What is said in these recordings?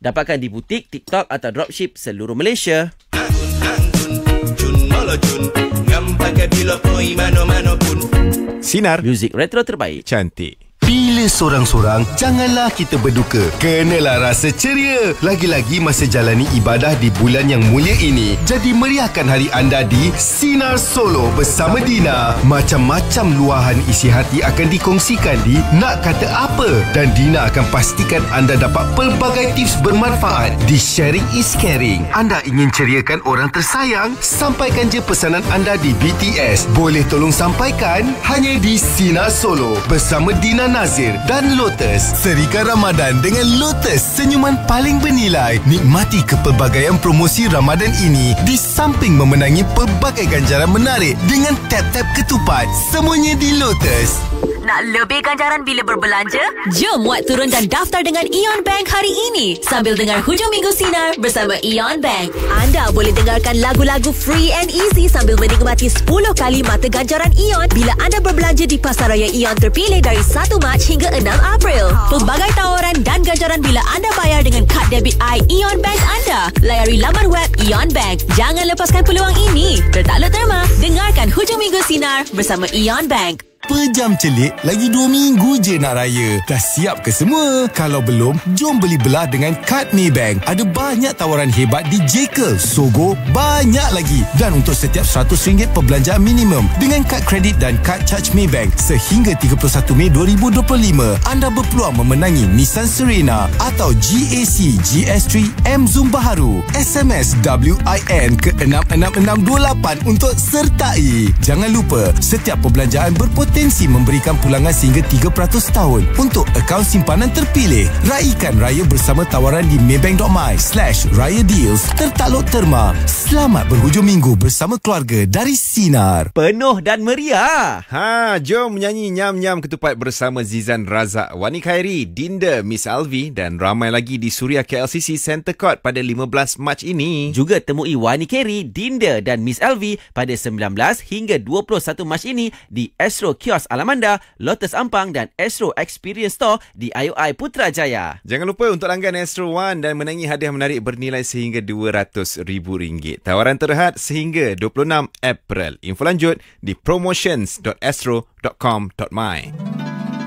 Dapatkan di butik, TikTok atau dropship seluruh Malaysia. Sinar, Muzik retro terbaik. cantik. Bila sorang-sorang, janganlah kita berduka. Kenalah rasa ceria. Lagi-lagi masa jalani ibadah di bulan yang mulia ini. Jadi meriahkan hari anda di Sinar Solo bersama Dina. Macam-macam luahan isi hati akan dikongsikan di Nak Kata Apa. Dan Dina akan pastikan anda dapat pelbagai tips bermanfaat di Sharing is Caring. Anda ingin ceriakan orang tersayang? Sampaikan je pesanan anda di BTS. Boleh tolong sampaikan? Hanya di Sinar Solo bersama Dina Nazir dan Lotus. Serikan Ramadan dengan Lotus, senyuman paling bernilai. Nikmati kepelbagaian promosi Ramadan ini di samping memenangi pelbagai ganjaran menarik dengan tap-tap ketupat. Semuanya di Lotus. Nak lebih ganjaran bila berbelanja? Jom muat turun dan daftar dengan Aeon Bank hari ini sambil dengar Hujung Minggu Sinar bersama Aeon Bank. Anda boleh dengarkan lagu-lagu free and easy sambil menikmati 10 kali mata ganjaran Aeon bila anda berbelanja di Pasaraya Aeon terpilih dari 1 Mac hingga 6 April. Pelbagai tawaran dan ganjaran bila anda bayar dengan kad debit Aeon Bank anda. Layari laman web Aeon Bank. Jangan lepaskan peluang ini. Bertakluk terma, dengarkan Hujung Minggu Sinar bersama Aeon Bank. Pejam celik, lagi 2 minggu je nak raya. Dah siap ke semua? Kalau belum, jom beli belah dengan kad Maybank. Ada banyak tawaran hebat di Jekyll, Sogo, banyak lagi. Dan untuk setiap RM100 perbelanjaan minimum dengan kad kredit dan kad charge Maybank sehingga 31 Mei 2025, anda berpeluang memenangi Nissan Serena atau GAC GS3 M Zoom baharu. SMS WIN ke 66628 untuk sertai. Jangan lupa, setiap perbelanjaan berpotensi memberikan pulangan sehingga 3% tahun untuk akaun simpanan terpilih. Raikan raya bersama tawaran di maybank.my/raya deals. Tertakluk terma. Selamat berhujung minggu bersama keluarga dari Sinar. Penuh dan meriah. Jom menyanyi nyam-nyam ketupat bersama Zizan Razak, Wani Khairi, Dinda, Miss Alvi dan ramai lagi di Suria KLCC Center Court pada 15 Mac ini. Juga temui Wani Khairi, Dinda dan Miss Alvi pada 19 hingga 21 Mac ini di Astro Kios Alamanda, Lotus Ampang dan Astro Experience Store di IOI Putrajaya. Jangan lupa untuk langgan Astro One dan menangi hadiah menarik bernilai sehingga RM200,000. Tawaran terhad sehingga 26 April. Info lanjut di promotions.astro.com.my.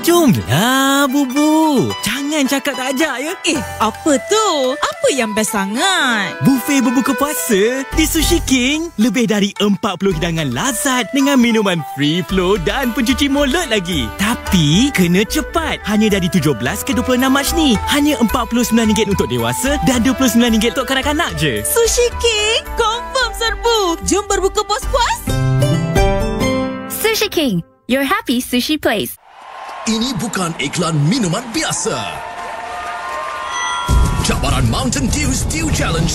Jomlah, Bubu. Jangan cakap tak ajak ya. Apa tu? Apa yang best sangat? Buffet berbuka puasa di Sushi King. Lebih dari 40 hidangan lazat dengan minuman free flow dan pencuci mulut lagi. Tapi kena cepat. Hanya dari 17 ke 26 Mac ni. Hanya RM49 untuk dewasa dan RM29 untuk kanak-kanak je. Sushi King? Confirm serbu. Jom berbuka puas-puas. Sushi King, your happy sushi place. Ini bukan iklan minuman biasa. Cabaran Mountain Dew Stew Challenge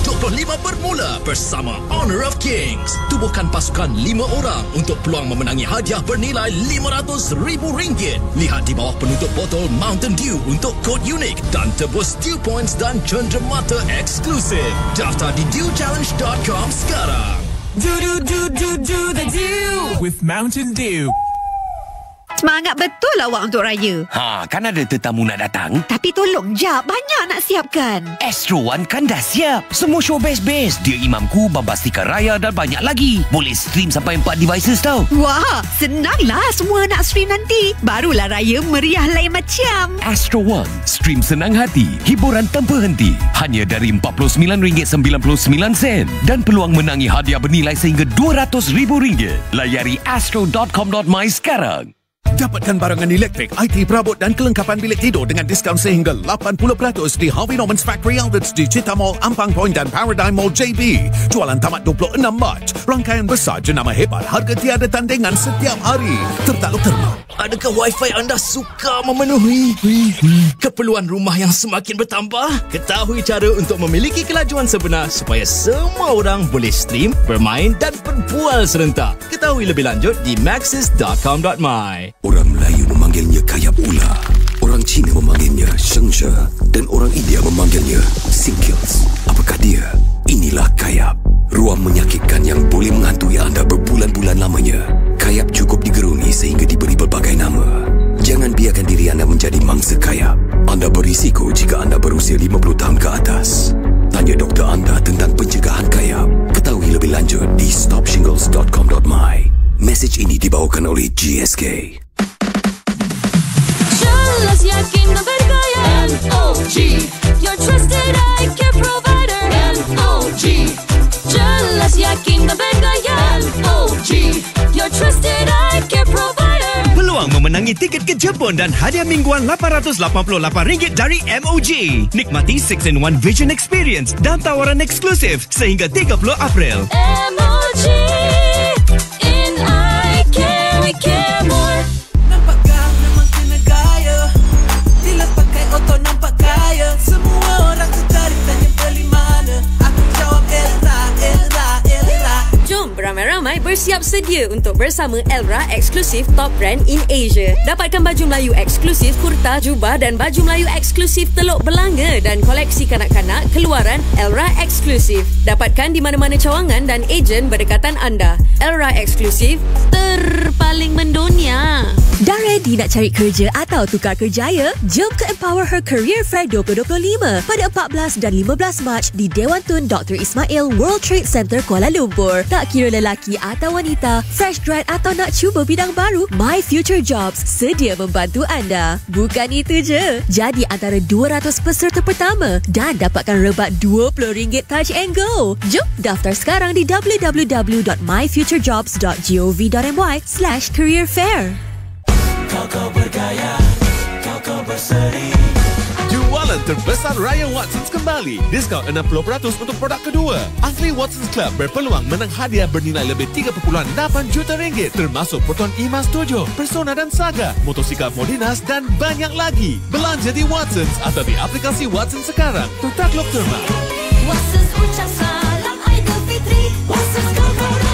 2025 bermula bersama Honor of Kings. Tubuhkan pasukan 5 orang untuk peluang memenangi hadiah bernilai RM500,000. Lihat di bawah penutup botol Mountain Dew untuk kod unik dan tebus Dew Points dan cenderamata eksklusif. Daftar di dewchallenge.com sekarang. Do the Dew with Mountain Dew. Semangat betul awak untuk raya. Kan ada tetamu nak datang. Tapi tolong jap, banyak nak siapkan. Astro One kan dah siap. Semua show best-best. Dia Imamku, Bombastika Raya dan banyak lagi. Boleh stream sampai 4 devices tau. Wah, senanglah semua nak stream nanti. Barulah raya meriah lain macam. Astro One, stream senang hati. Hiburan tanpa henti. Hanya dari RM49.99 dan peluang menangi hadiah bernilai sehingga RM200,000. Layari astro.com.my sekarang. Dapatkan barangan elektrik, IT perabot dan kelengkapan bilik tidur dengan diskaun sehingga 80% di Harvey Norman's Factory Outlets di Cheetah Mall, Ampang Point dan Paradigm Mall JB. Jualan tamat 26 Mac. Rangkaian besar jenama hebat, harga tiada tandingan setiap hari. Tertakluk terma. Adakah Wi-Fi anda suka memenuhi keperluan rumah yang semakin bertambah? Ketahui cara untuk memiliki kelajuan sebenar supaya semua orang boleh stream, bermain dan berbual serentak. Ketahui lebih lanjut di maxis.com.my. Orang Melayu memanggilnya kayap ular. Orang Cina memanggilnya shengshe dan orang India memanggilnya sinkils. Apakah dia? Inilah kayap. Ruang menyakitkan yang boleh menghantui anda berbulan-bulan lamanya. Kayap cukup digeruni sehingga diberi berbagai nama. Jangan biarkan diri anda menjadi mangsa kayap. Anda berisiko jika anda berusia 50 tahun ke atas. Tanya doktor anda tentang pencegahan kayap. Ketahui lebih lanjut di stopshingles.com.my. Mesej ini dibawakan oleh GSK. Jelas yakin dan bergaya. MOG, your trusted eye care provider. MOG, jelas yakin dan bergaya. MOG, your trusted eye care provider. Peluang memenangi tiket ke Jepun dan hadiah mingguan RM888 dari MOG. Nikmati 6-in-1 Vision Experience dan tawaran eksklusif sehingga 30 April. MOG, in eye care we care more. Nampak gah memang kena gaya. Bila pakai auto nampak kaya. Semua orang tertarik tanya beli mana. Aku jawab Elra. Jom beramai-ramai bersiap sedia untuk bersama Elra eksklusif top brand in Asia. Dapatkan baju Melayu eksklusif, kurta, jubah dan baju Melayu eksklusif Teluk Belanga dan koleksi kanak-kanak keluaran Elra eksklusif. Dapatkan di mana-mana cawangan dan ejen berdekatan anda. Elra eksklusif terpaling mendunia. Dah ready nak cari kerja atau tukar kerjaya? Jom ke Empower Her Career Fair 2025 pada 14 dan 15 Mac di Dewan Tun Dr. Ismail World Trade Center Kuala Lumpur. Tak kira lelaki atau wanita, fresh grad atau nak cuba bidang baru, My Future Jobs sedia membantu anda. Bukan itu je, jadi antara 200 peserta pertama dan dapatkan rebat RM20 touch and go. Jom daftar sekarang di www.myfuturebjobs.gov.my/careerfair. Kau bergaya, kau berseri. Jualan terbesar Raya Watsons kembali. Diskaun 60% untuk produk kedua. Ahli Watsons Club berpeluang menang hadiah bernilai lebih RM3.8 juta termasuk Proton Emas 7, Persona dan Saga, motosikal Modinas dan banyak lagi. Belanja di Watsons atau di aplikasi Watsons sekarang. Takluk terma. Watsons ucap salam Aidilfitri. Watsons kau raya.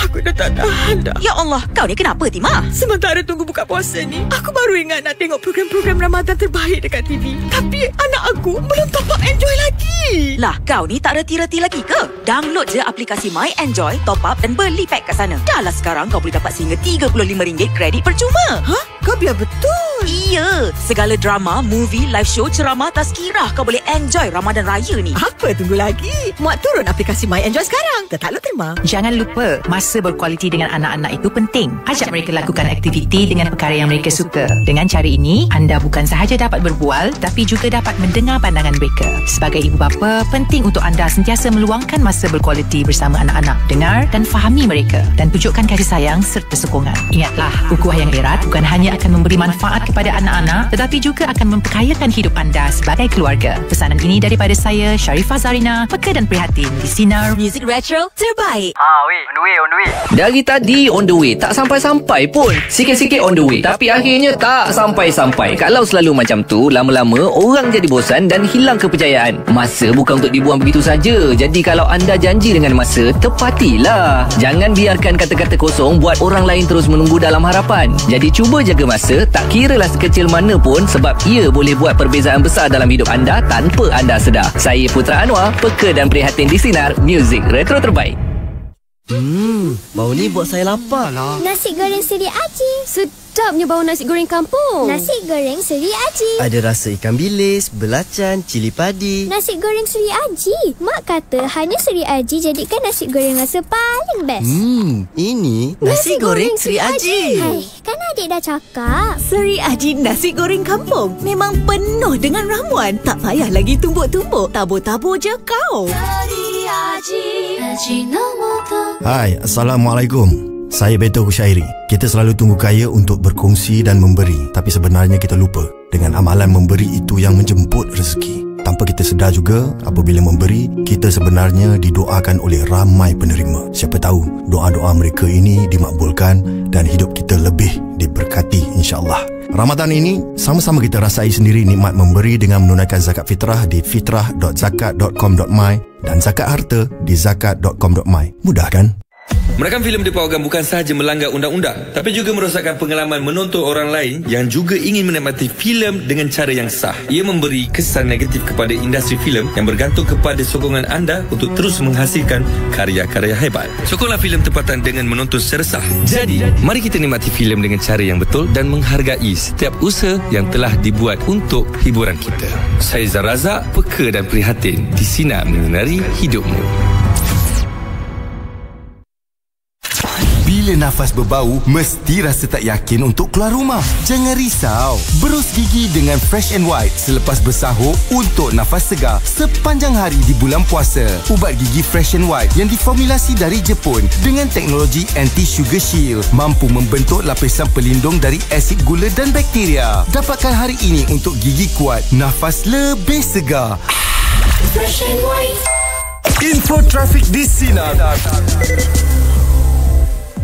Aku dah tak tahan dah. Ya Allah, kau ni kenapa, Timah? Sementara tunggu buka puasa ni, aku baru ingat nak tengok program-program Ramadan terbaik dekat TV. Tapi anak aku belum top up Enjoy lagi. Lah, kau ni tak reti-reti lagi ke? Download je aplikasi My Enjoy, top up dan beli pack kat sana. Dah lah sekarang kau boleh dapat sehingga RM35 kredit percuma. Hah? Kau biar betul? Iya, segala drama, movie, live show, ceramah, tazkirah kau boleh enjoy Ramadan Raya ni. Apa tunggu lagi? Muat turun aplikasi My Enjoy sekarang. Takluk terma. Jangan lupa, masa berkualiti dengan anak-anak itu penting. Ajak mereka lakukan aktiviti dengan perkara yang mereka suka. Dengan cara ini, anda bukan sahaja dapat berbual, tapi juga dapat mendengar pandangan mereka. Sebagai ibu bapa, penting untuk anda sentiasa meluangkan masa berkualiti bersama anak-anak. Dengar dan fahami mereka dan tunjukkan kasih sayang serta sokongan. Ingatlah, ukhuwah yang erat bukan hanya akan memberi manfaat kepada anak-anak, tetapi juga akan memperkayakan hidup anda sebagai keluarga. Pesanan ini daripada saya, Sharifah Zarina, peka dan prihatin di Sinar Music Retro terbaik. On the way. Dari tadi on the way, tak sampai-sampai pun. Sikit-sikit on the way, tapi akhirnya tak sampai-sampai. Kalau selalu macam tu, lama-lama orang jadi bosan dan hilang kepercayaan. Masa bukan untuk dibuang begitu saja. Jadi kalau anda janji dengan masa, tepatilah. Jangan biarkan kata-kata kosong buat orang lain terus menunggu dalam harapan. Jadi cuba jaga masa, tak kiralah sekecil mana pun, sebab ia boleh buat perbezaan besar dalam hidup anda tanpa anda sedar. Saya Putra Anwar, peka dan prihatin di Sinar Music Retro terbaik. Bau ni buat saya lapar lah. Nasi goreng Seri Aji. Sedapnya bau nasi goreng kampung. Nasi goreng Seri Aji. Ada rasa ikan bilis, belacan, cili padi. Nasi goreng Seri Aji. Mak kata hanya Seri Aji jadikan nasi goreng rasa paling best. Ini nasi goreng Seri Aji. Hai, kan adik dah cakap. Seri Aji nasi goreng kampung memang penuh dengan ramuan. Tak payah lagi tumbuk-tumbuk. Tabur-tabur je kau. Seri Aji, Ajinomoto. Hai, Assalamualaikum. Saya Beto Husyairi. Kita selalu tunggu kaya untuk berkongsi dan memberi, tapi sebenarnya kita lupa. Dengan amalan memberi itu yang menjemput rezeki. Tanpa kita sedar juga, apabila memberi, kita sebenarnya didoakan oleh ramai penerima. Siapa tahu doa-doa mereka ini dimakbulkan dan hidup kita lebih diberkati, insya-Allah. Ramadan ini, sama-sama kita rasai sendiri nikmat memberi dengan menunaikan zakat fitrah di fitrah.zakat.com.my dan zakat harta di zakat.com.my. Mudah kan? Merakam filem dipawarkan bukan sahaja melanggar undang-undang, tapi juga merosakkan pengalaman menonton orang lain yang juga ingin menikmati filem dengan cara yang sah. Ia memberi kesan negatif kepada industri filem yang bergantung kepada sokongan anda untuk terus menghasilkan karya-karya hebat. Sokonglah filem tempatan dengan menonton secara sah. Jadi, mari kita nikmati filem dengan cara yang betul dan menghargai setiap usaha yang telah dibuat untuk hiburan kita. Saya Zaraza, peka dan prihatin di Sinar Menyinari Hidupmu. Bila nafas berbau, mesti rasa tak yakin untuk keluar rumah. Jangan risau. Berus gigi dengan Fresh and White selepas bersahur untuk nafas segar sepanjang hari di bulan puasa. Ubat gigi Fresh and White yang diformulasi dari Jepun dengan teknologi anti-sugar shield mampu membentuk lapisan pelindung dari asid gula dan bakteria. Dapatkan hari ini untuk gigi kuat, nafas lebih segar. Fresh and White. Info trafik di Sinar.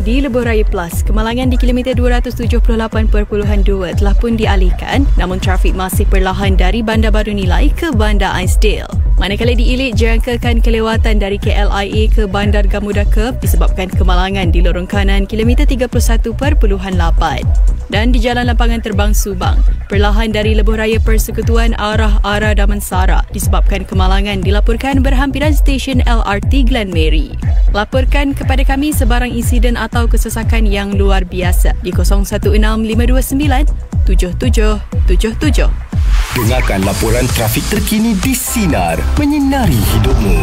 Di Lebuh Raya Plus, kemalangan di kilometer 278.2 telah pun dialihkan, namun trafik masih perlahan dari Bandar Baru Nilai ke Bandar Ainsdale. Manakala di Ilik, jangkakan kelewatan dari KLIA ke Bandar Gamuda Curve disebabkan kemalangan di lorong kanan kilometer 31.8. Dan di Jalan Lampangan Terbang Subang, perlahan dari Lebuh Raya Persekutuan arah Damansara disebabkan kemalangan dilaporkan berhampiran stesen LRT Glen Mary. Laporkan kepada kami sebarang insiden atau kesesakan yang luar biasa di 0165297777. Dengarkan laporan trafik terkini di Sinar Menyinari Hidupmu.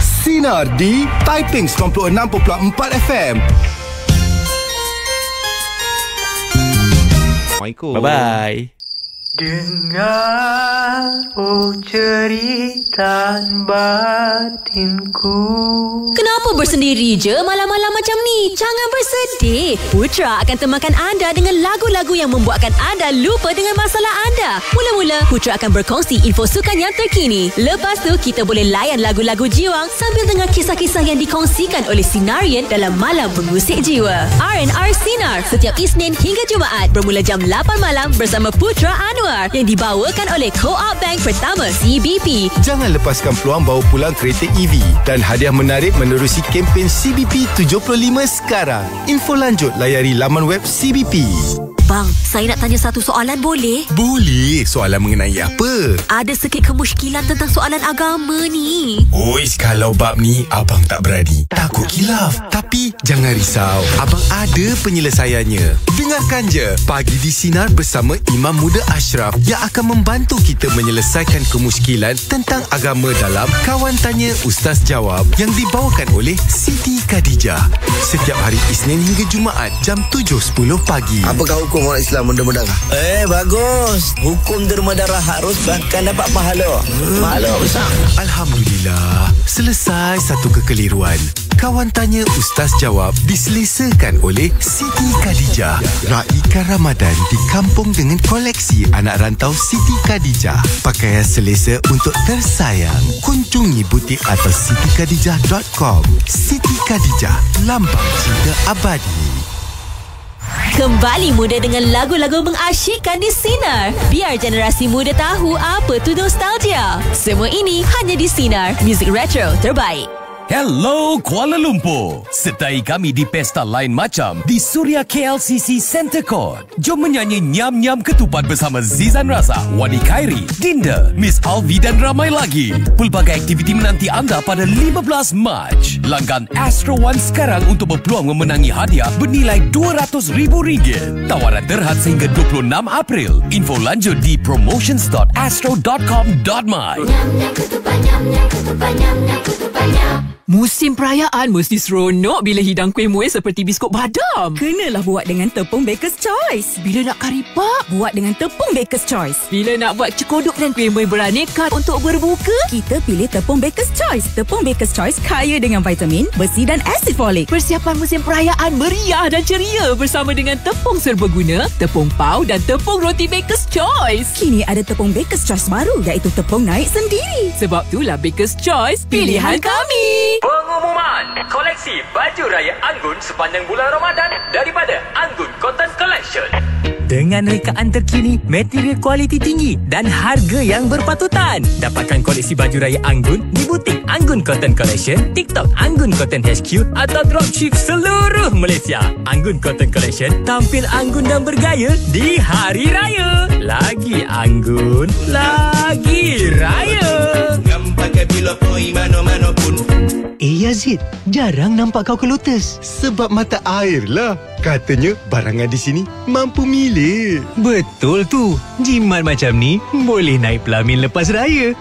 Sinar di Taiping 96.4 FM. Bye-bye. Dengar cerita batinku. Kenapa bersendiri je malam-malam macam ni? Jangan bersedih. Putra akan temankan anda dengan lagu-lagu yang membuatkan anda lupa dengan masalah anda. Mula-mula, Putra akan berkongsi info sukan yang terkini. Lepas tu, kita boleh layan lagu-lagu jiwang sambil dengar kisah-kisah yang dikongsikan oleh Sinarian dalam Malam Mengusik Jiwa. R&R Sinar setiap Isnin hingga Jumaat bermula jam 8 malam bersama Putra Anwar yang dibawakan oleh Co-op Bank Pertama CBP. Jangan lepaskan peluang bawa pulang kereta EV dan hadiah menarik menerusi kempen CBP 75 sekarang. Info lanjut layari laman web CBP. Bang, saya nak tanya satu soalan boleh? Boleh. Soalan mengenai apa? Ada sikit kemusykilan tentang soalan agama ni. Ois, kalau bab ni abang tak berani. Takut khilaf. Tapi jangan risau, abang ada penyelesaiannya. Dengarkan je Pagi di Sinar bersama Imam Muda Ashraf yang akan membantu kita menyelesaikan kemusykilan tentang agama dalam Kawan Tanya Ustaz Jawab yang dibawakan oleh Siti Khadijah. Setiap hari Isnin hingga Jumaat jam 7.10 pagi. Apakah hukum orang Islam derma darah? Bagus. Hukum derma darah harus bahkan dapat pahala. Pahala besar. Alhamdulillah, selesai satu kekeliruan. Kawan Tanya Ustaz Jawab diselesakan oleh Siti Khadijah. Raikan Ramadan di kampung dengan koleksi anak rantau Siti Khadijah. Pakaian selesa untuk tersayang. Kunjungi butik atau sitikadijah.com. Siti Khadijah, lambang cinta abadi. Kembali muda dengan lagu-lagu mengasyikkan di Sinar. Biar generasi muda tahu apa tu nostalgia. Semua ini hanya di Sinar, muzik retro terbaik. Hello Kuala Lumpur. Sertai kami di pesta lain macam di Suria KLCC Center Court. Jom menyanyi nyam-nyam ketupat bersama Zizan Razak, Wani Khairi, Dinda, Miss Alvi dan ramai lagi. Pelbagai aktiviti menanti anda pada 15 Mac. Langgan Astro One sekarang untuk berpeluang memenangi hadiah bernilai RM200,000. Tawaran terhad sehingga 26 April. Info lanjut di promotions.astro.com.my. Nyam-nyam ketupat, nyam-nyam ketupat, nyam-nyam ketupat, nyam. Musim perayaan mesti seronok bila hidang kuih muih seperti biskut badam. Kenalah buat dengan tepung Baker's Choice. Bila nak kari pap, buat dengan tepung Baker's Choice. Bila nak buat cekodok dan kuih muih beraneka untuk berbuka, kita pilih tepung Baker's Choice. Tepung Baker's Choice kaya dengan vitamin, besi dan asid folik. Persiapan musim perayaan meriah dan ceria bersama dengan tepung serbaguna, tepung pau dan tepung roti Baker's Choice. Kini ada tepung Baker's Choice baru iaitu tepung naik sendiri. Sebab itulah Baker's Choice pilihan kami. Pengumuman koleksi baju raya Anggun sepanjang bulan Ramadan daripada Anggun Cotton Collection. Dengan rekaan terkini, material kualiti tinggi dan harga yang berpatutan. Dapatkan koleksi baju raya Anggun di butik Anggun Cotton Collection, TikTok Anggun Cotton HQ atau dropship seluruh Malaysia. Anggun Cotton Collection, tampil anggun dan bergaya di Hari Raya. Lagi anggun, lagi raya. Ngam pakai pilot poi mana-mana pun. Yazid, jarang nampak kau ke Lotus. Sebab mata air lah. Katanya barangan di sini mampu milik. Betul tu. Jimat macam ni boleh naik pelamin lepas raya.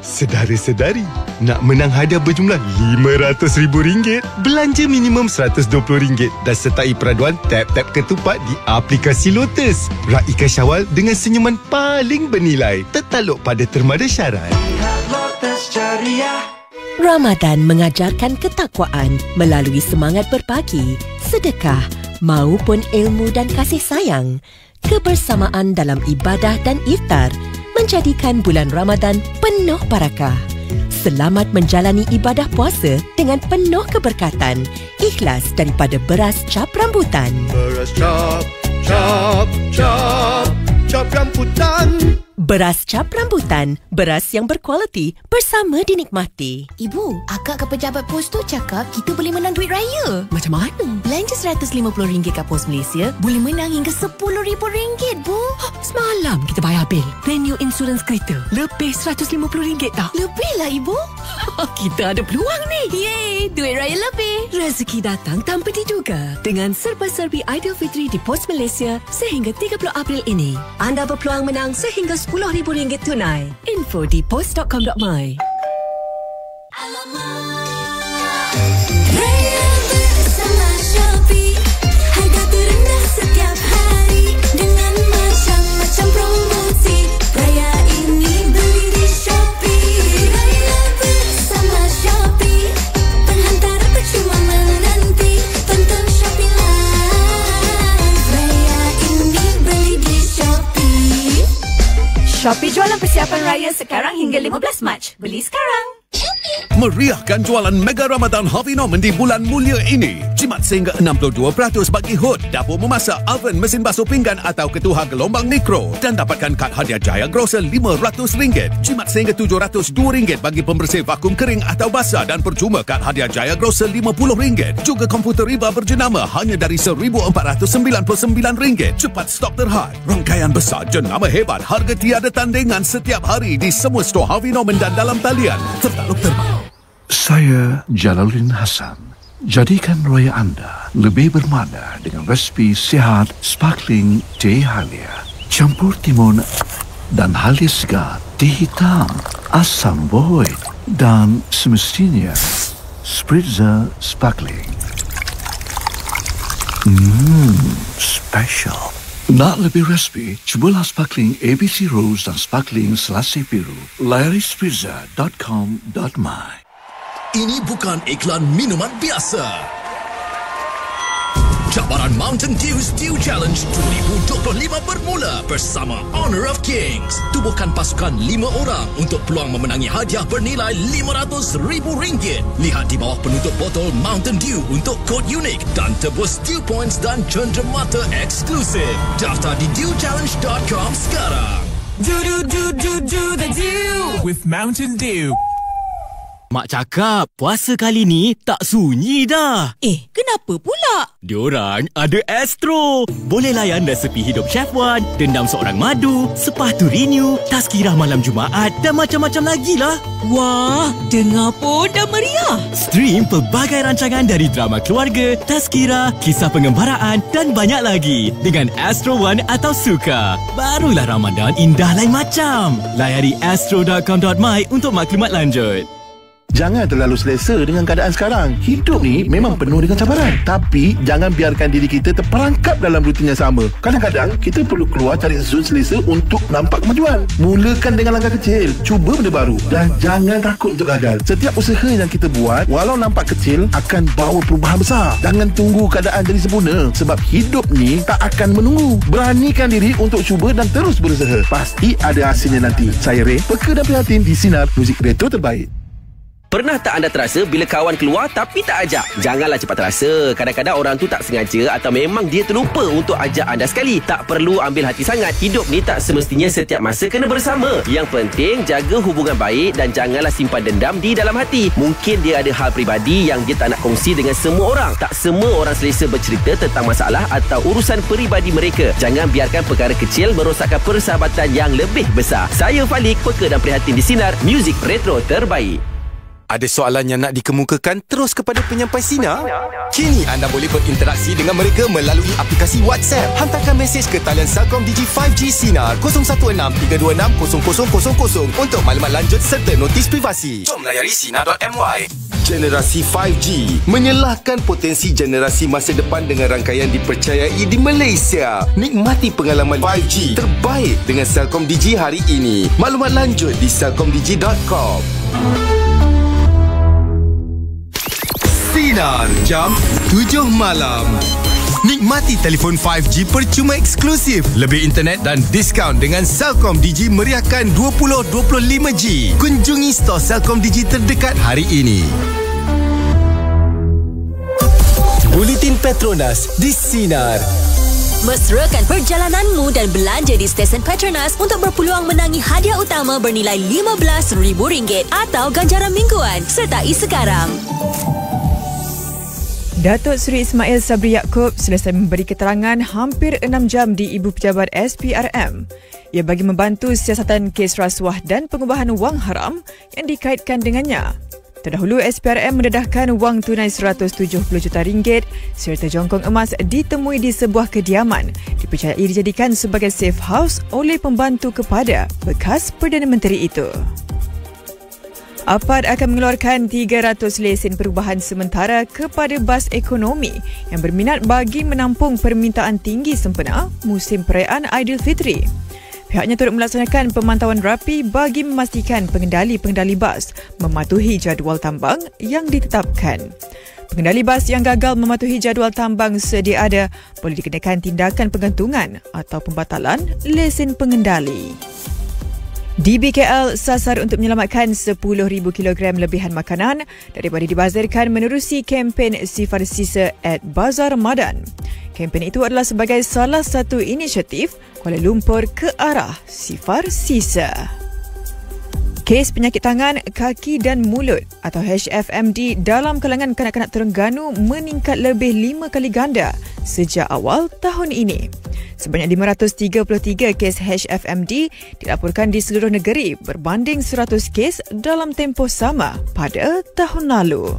Sedara-sedari, nak menang hadiah berjumlah RM500,000? Belanja minimum RM120 dan sertai peraduan tap-tap ketupat di aplikasi Lotus. Raikan Syawal dengan senyuman paling bernilai. Tertaluk pada termada syarat. Lotus Ceria. Ramadan mengajarkan ketakwaan melalui semangat berbagi, sedekah maupun ilmu dan kasih sayang. Kebersamaan dalam ibadah dan iftar menjadikan bulan Ramadan penuh barakah. Selamat menjalani ibadah puasa dengan penuh keberkatan. Ikhlas daripada Beras Cap Rambutan. Beras Cap, Cap, Cap, Cap Rambutan. Beras Cap Rambutan, beras yang berkualiti bersama dinikmati. Ibu, akak ke pejabat pos tu cakap kita boleh menang duit raya. Macam mana? Belanja RM150 kat Pos Malaysia boleh menang hingga RM10,000, Bu. Semalam kita bayar bil renew insurans kereta. Lebih RM150 tak? Lebihlah, Ibu. Kita ada peluang ni. Yeay, duit raya lebih. Rezeki datang tanpa diduga. Dengan serba-serbi Aidilfitri di Pos Malaysia sehingga 30 April ini, anda berpeluang menang sehingga RM10,000 tunai. Info di pos.com.my. Raya bersama Shopee. Harga terendah setiap hari dengan macam-macam promosi. Raya ini beli di Shopee. Raya bersama Shopee. Penghantar percuma menanti. Tonton Shopee Live. Raya ini beli di Shopee. Shopee jualan persiapan raya sekarang hingga 15 Mac. Beli sekarang. Meriahkan jualan Mega Ramadan Harvey Norman di bulan mulia ini. Jimat sehingga 62% bagi hood, dapur memasak, oven, mesin basuh pinggan atau ketuhar gelombang mikro. Dan dapatkan kad hadiah Jaya Grocer RM500. Jimat sehingga RM702 bagi pembersih vakum kering atau basah dan percuma kad hadiah Jaya Grocer RM50. Juga komputer riba berjenama hanya dari RM1,499. Cepat stok terhad. Rangkaian besar jenama hebat, harga tiada tandingan setiap hari di semua stor Harvey Norman dan dalam talian. Tertaluk terbang. Saya Jalaluddin Hassan. Jadikan raya anda lebih bermakna dengan resipi sihat sparkling teh halia. Campur timun dan halia segar, teh hitam, asam boy dan semestinya spritzer sparkling. Special. Nak lebih resipi, cubalah sparkling ABC Rose dan sparkling Selasih Biru. Layari spritzer.com.my. Ini bukan iklan minuman biasa. Cabaran Mountain Dew Stew Challenge 2025 bermula bersama Honor of Kings. Tubuhkan pasukan 5 orang untuk peluang memenangi hadiah bernilai RM500,000. Lihat di bawah penutup botol Mountain Dew untuk kod unik dan tebus Dew Points dan cenderamata eksklusif. Daftar di dewchallenge.com sekarang. Do the Dew with Mountain Dew. Mak cakap, puasa kali ni tak sunyi dah. Kenapa pula? Diorang ada Astro. Boleh layan resepi hidup Chef Wan, dendam seorang madu, sepatu renew, tazkirah malam Jumaat dan macam-macam lagi lah. Wah, dengar pun dah meriah. Stream pelbagai rancangan dari drama keluarga, tazkirah, kisah pengembaraan dan banyak lagi dengan Astro One atau Suka. Barulah Ramadan indah lain macam. Layari astro.com.my untuk maklumat lanjut. Jangan terlalu selesa dengan keadaan sekarang. Hidup ni memang penuh dengan cabaran. Tapi jangan biarkan diri kita terperangkap dalam rutin yang sama. Kadang-kadang kita perlu keluar cari zon selesa untuk nampak kemajuan. Mulakan dengan langkah kecil. Cuba benda baru. Dan jangan takut untuk gagal. Setiap usaha yang kita buat, walau nampak kecil, akan bawa perubahan besar. Jangan tunggu keadaan jadi sempurna. Sebab hidup ni tak akan menunggu. Beranikan diri untuk cuba dan terus berusaha. Pasti ada hasilnya nanti. Saya Ray, peka dan prihatin di Sinar Muzik Retro Terbaik. Pernah tak anda terasa bila kawan keluar tapi tak ajak? Janganlah cepat terasa. Kadang-kadang orang tu tak sengaja atau memang dia terlupa untuk ajak anda sekali. Tak perlu ambil hati sangat. Hidup ni tak semestinya setiap masa kena bersama. Yang penting jaga hubungan baik dan janganlah simpan dendam di dalam hati. Mungkin dia ada hal peribadi yang dia tak nak kongsi dengan semua orang. Tak semua orang selesa bercerita tentang masalah atau urusan peribadi mereka. Jangan biarkan perkara kecil merosakkan persahabatan yang lebih besar. Saya Falik, peka dan prihatin di Sinar, muzik retro terbaik. Ada soalan yang nak dikemukakan terus kepada penyampai Sinar? Kini anda boleh berinteraksi dengan mereka melalui aplikasi WhatsApp. Hantarkan mesej ke talian Celcom Digi 5G Sinar 0163260000 untuk maklumat lanjut serta notis privasi. Jom layari sinar.my. Generasi 5G menyelahkan potensi generasi masa depan dengan rangkaian dipercayai di Malaysia. Nikmati pengalaman 5G terbaik dengan Celcom Digi hari ini. Maklumat lanjut di celcomdigi.com. Sinar jam 7 malam. Nikmati telefon 5G percuma eksklusif, lebih internet dan diskaun dengan Celcom Digi meriahkan 2025G. Kunjungi stor Celcom Digi terdekat hari ini. Buletin Petronas di Sinar. Mesrakan perjalananmu dan belanja di stesen Petronas untuk berpeluang menangi hadiah utama bernilai RM15,000 atau ganjaran mingguan. Sertai sekarang. Datuk Seri Ismail Sabri Yaakob selesai memberi keterangan hampir 6 jam di Ibu Pejabat SPRM. Ia bagi membantu siasatan kes rasuah dan pengubahan wang haram yang dikaitkan dengannya. Terdahulu, SPRM mendedahkan wang tunai RM170 juta serta jongkong emas ditemui di sebuah kediaman dipercayai dijadikan sebagai safe house oleh pembantu kepada bekas Perdana Menteri itu. APAD akan mengeluarkan 300 lesen perubahan sementara kepada bas ekonomi yang berminat bagi menampung permintaan tinggi sempena musim perayaan Aidilfitri. Pihaknya turut melaksanakan pemantauan rapi bagi memastikan pengendali-pengendali bas mematuhi jadual tambang yang ditetapkan. Pengendali bas yang gagal mematuhi jadual tambang sedia ada boleh dikenakan tindakan penggantungan atau pembatalan lesen pengendali. DBKL sasar untuk menyelamatkan 10,000 kilogram lebihan makanan daripada dibazirkan menerusi kempen Sifar Sisa at Bazar Ramadan. Kempen itu adalah sebagai salah satu inisiatif Kuala Lumpur ke arah Sifar Sisa. Kes penyakit tangan, kaki dan mulut atau HFMD dalam kalangan kanak-kanak Terengganu meningkat lebih 5 kali ganda sejak awal tahun ini. Sebanyak 533 kes HFMD dilaporkan di seluruh negeri berbanding 100 kes dalam tempoh sama pada tahun lalu.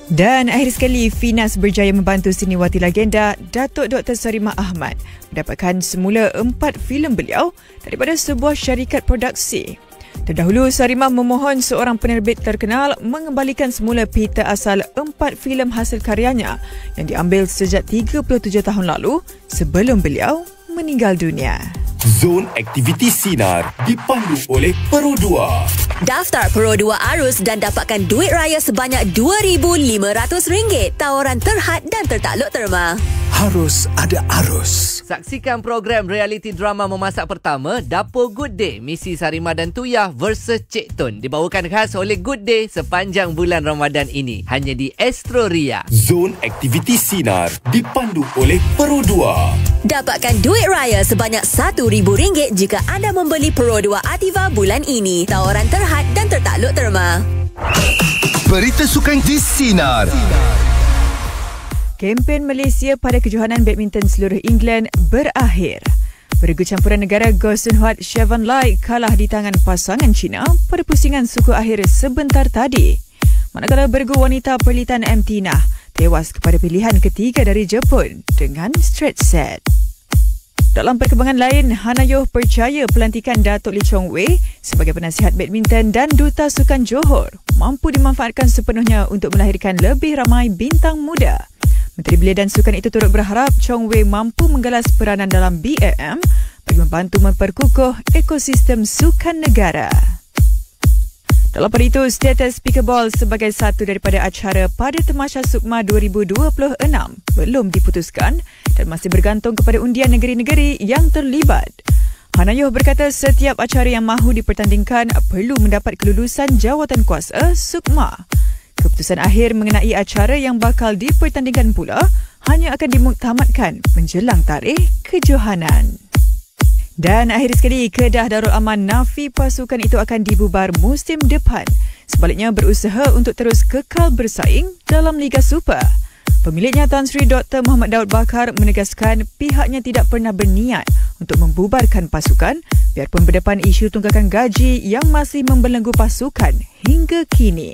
Dan akhir sekali, Finas berjaya membantu siniwati legenda Datuk Dr. Sarimah Ahmad mendapatkan semula 4 filem beliau daripada sebuah syarikat produksi. Terdahulu, Sarimah memohon seorang penerbit terkenal mengembalikan semula pita asal 4 filem hasil karyanya yang diambil sejak 37 tahun lalu sebelum beliau meninggal dunia. Zon Aktiviti Sinar dipandu oleh Pro 2. Daftar Pro 2 Arus dan dapatkan duit raya sebanyak RM2,500. Tawaran terhad dan tertakluk terma. Harus ada arus. Saksikan program realiti drama memasak pertama Dapur Good Day, Misi Sarimah dan Tuyah versus Cik Tun, dibawakan khas oleh Good Day sepanjang bulan Ramadan ini hanya di Astro Ria. Zon Aktiviti Sinar dipandu oleh Pro 2. Dapatkan duit raya sebanyak RM1,000 jika anda membeli Pro 2 Ativa bulan ini. Tawaran terhad dan tertakluk terma. Berita sukan di Sinar. Kempen Malaysia pada kejohanan badminton seluruh England berakhir. Beregu campuran negara Goh Sun Huat Siobhan Lai kalah di tangan pasangan Cina pada pusingan suku akhir sebentar tadi. Manakala beregu wanita Perlitan MT Nah tewas kepada pilihan ketiga dari Jepun dengan straight set. Dalam perkembangan lain, Hanayoh percaya pelantikan Datuk Lee Chong Wei sebagai penasihat badminton dan Duta Sukan Johor mampu dimanfaatkan sepenuhnya untuk melahirkan lebih ramai bintang muda. Menteri Belia dan Sukan itu turut berharap Chong Wei mampu menggalas peranan dalam BAM bagi membantu memperkukuh ekosistem sukan negara. Dalam pada itu, status Pickleball sebagai satu daripada acara pada Tamasya Sukma 2026 belum diputuskan dan masih bergantung kepada undian negeri-negeri yang terlibat. Hanayoh berkata setiap acara yang mahu dipertandingkan perlu mendapat kelulusan jawatan kuasa SUKMA. Keputusan akhir mengenai acara yang bakal dipertandingkan pula hanya akan dimuktamadkan menjelang tarikh kejohanan. Dan akhir sekali, Kedah Darul Aman nafi pasukan itu akan dibubar musim depan. Sebaliknya berusaha untuk terus kekal bersaing dalam Liga Super. Pemiliknya Tan Sri Dr. Muhammad Daud Bakar menegaskan pihaknya tidak pernah berniat untuk membubarkan pasukan biarpun berdepan isu tunggakan gaji yang masih membelenggu pasukan hingga kini.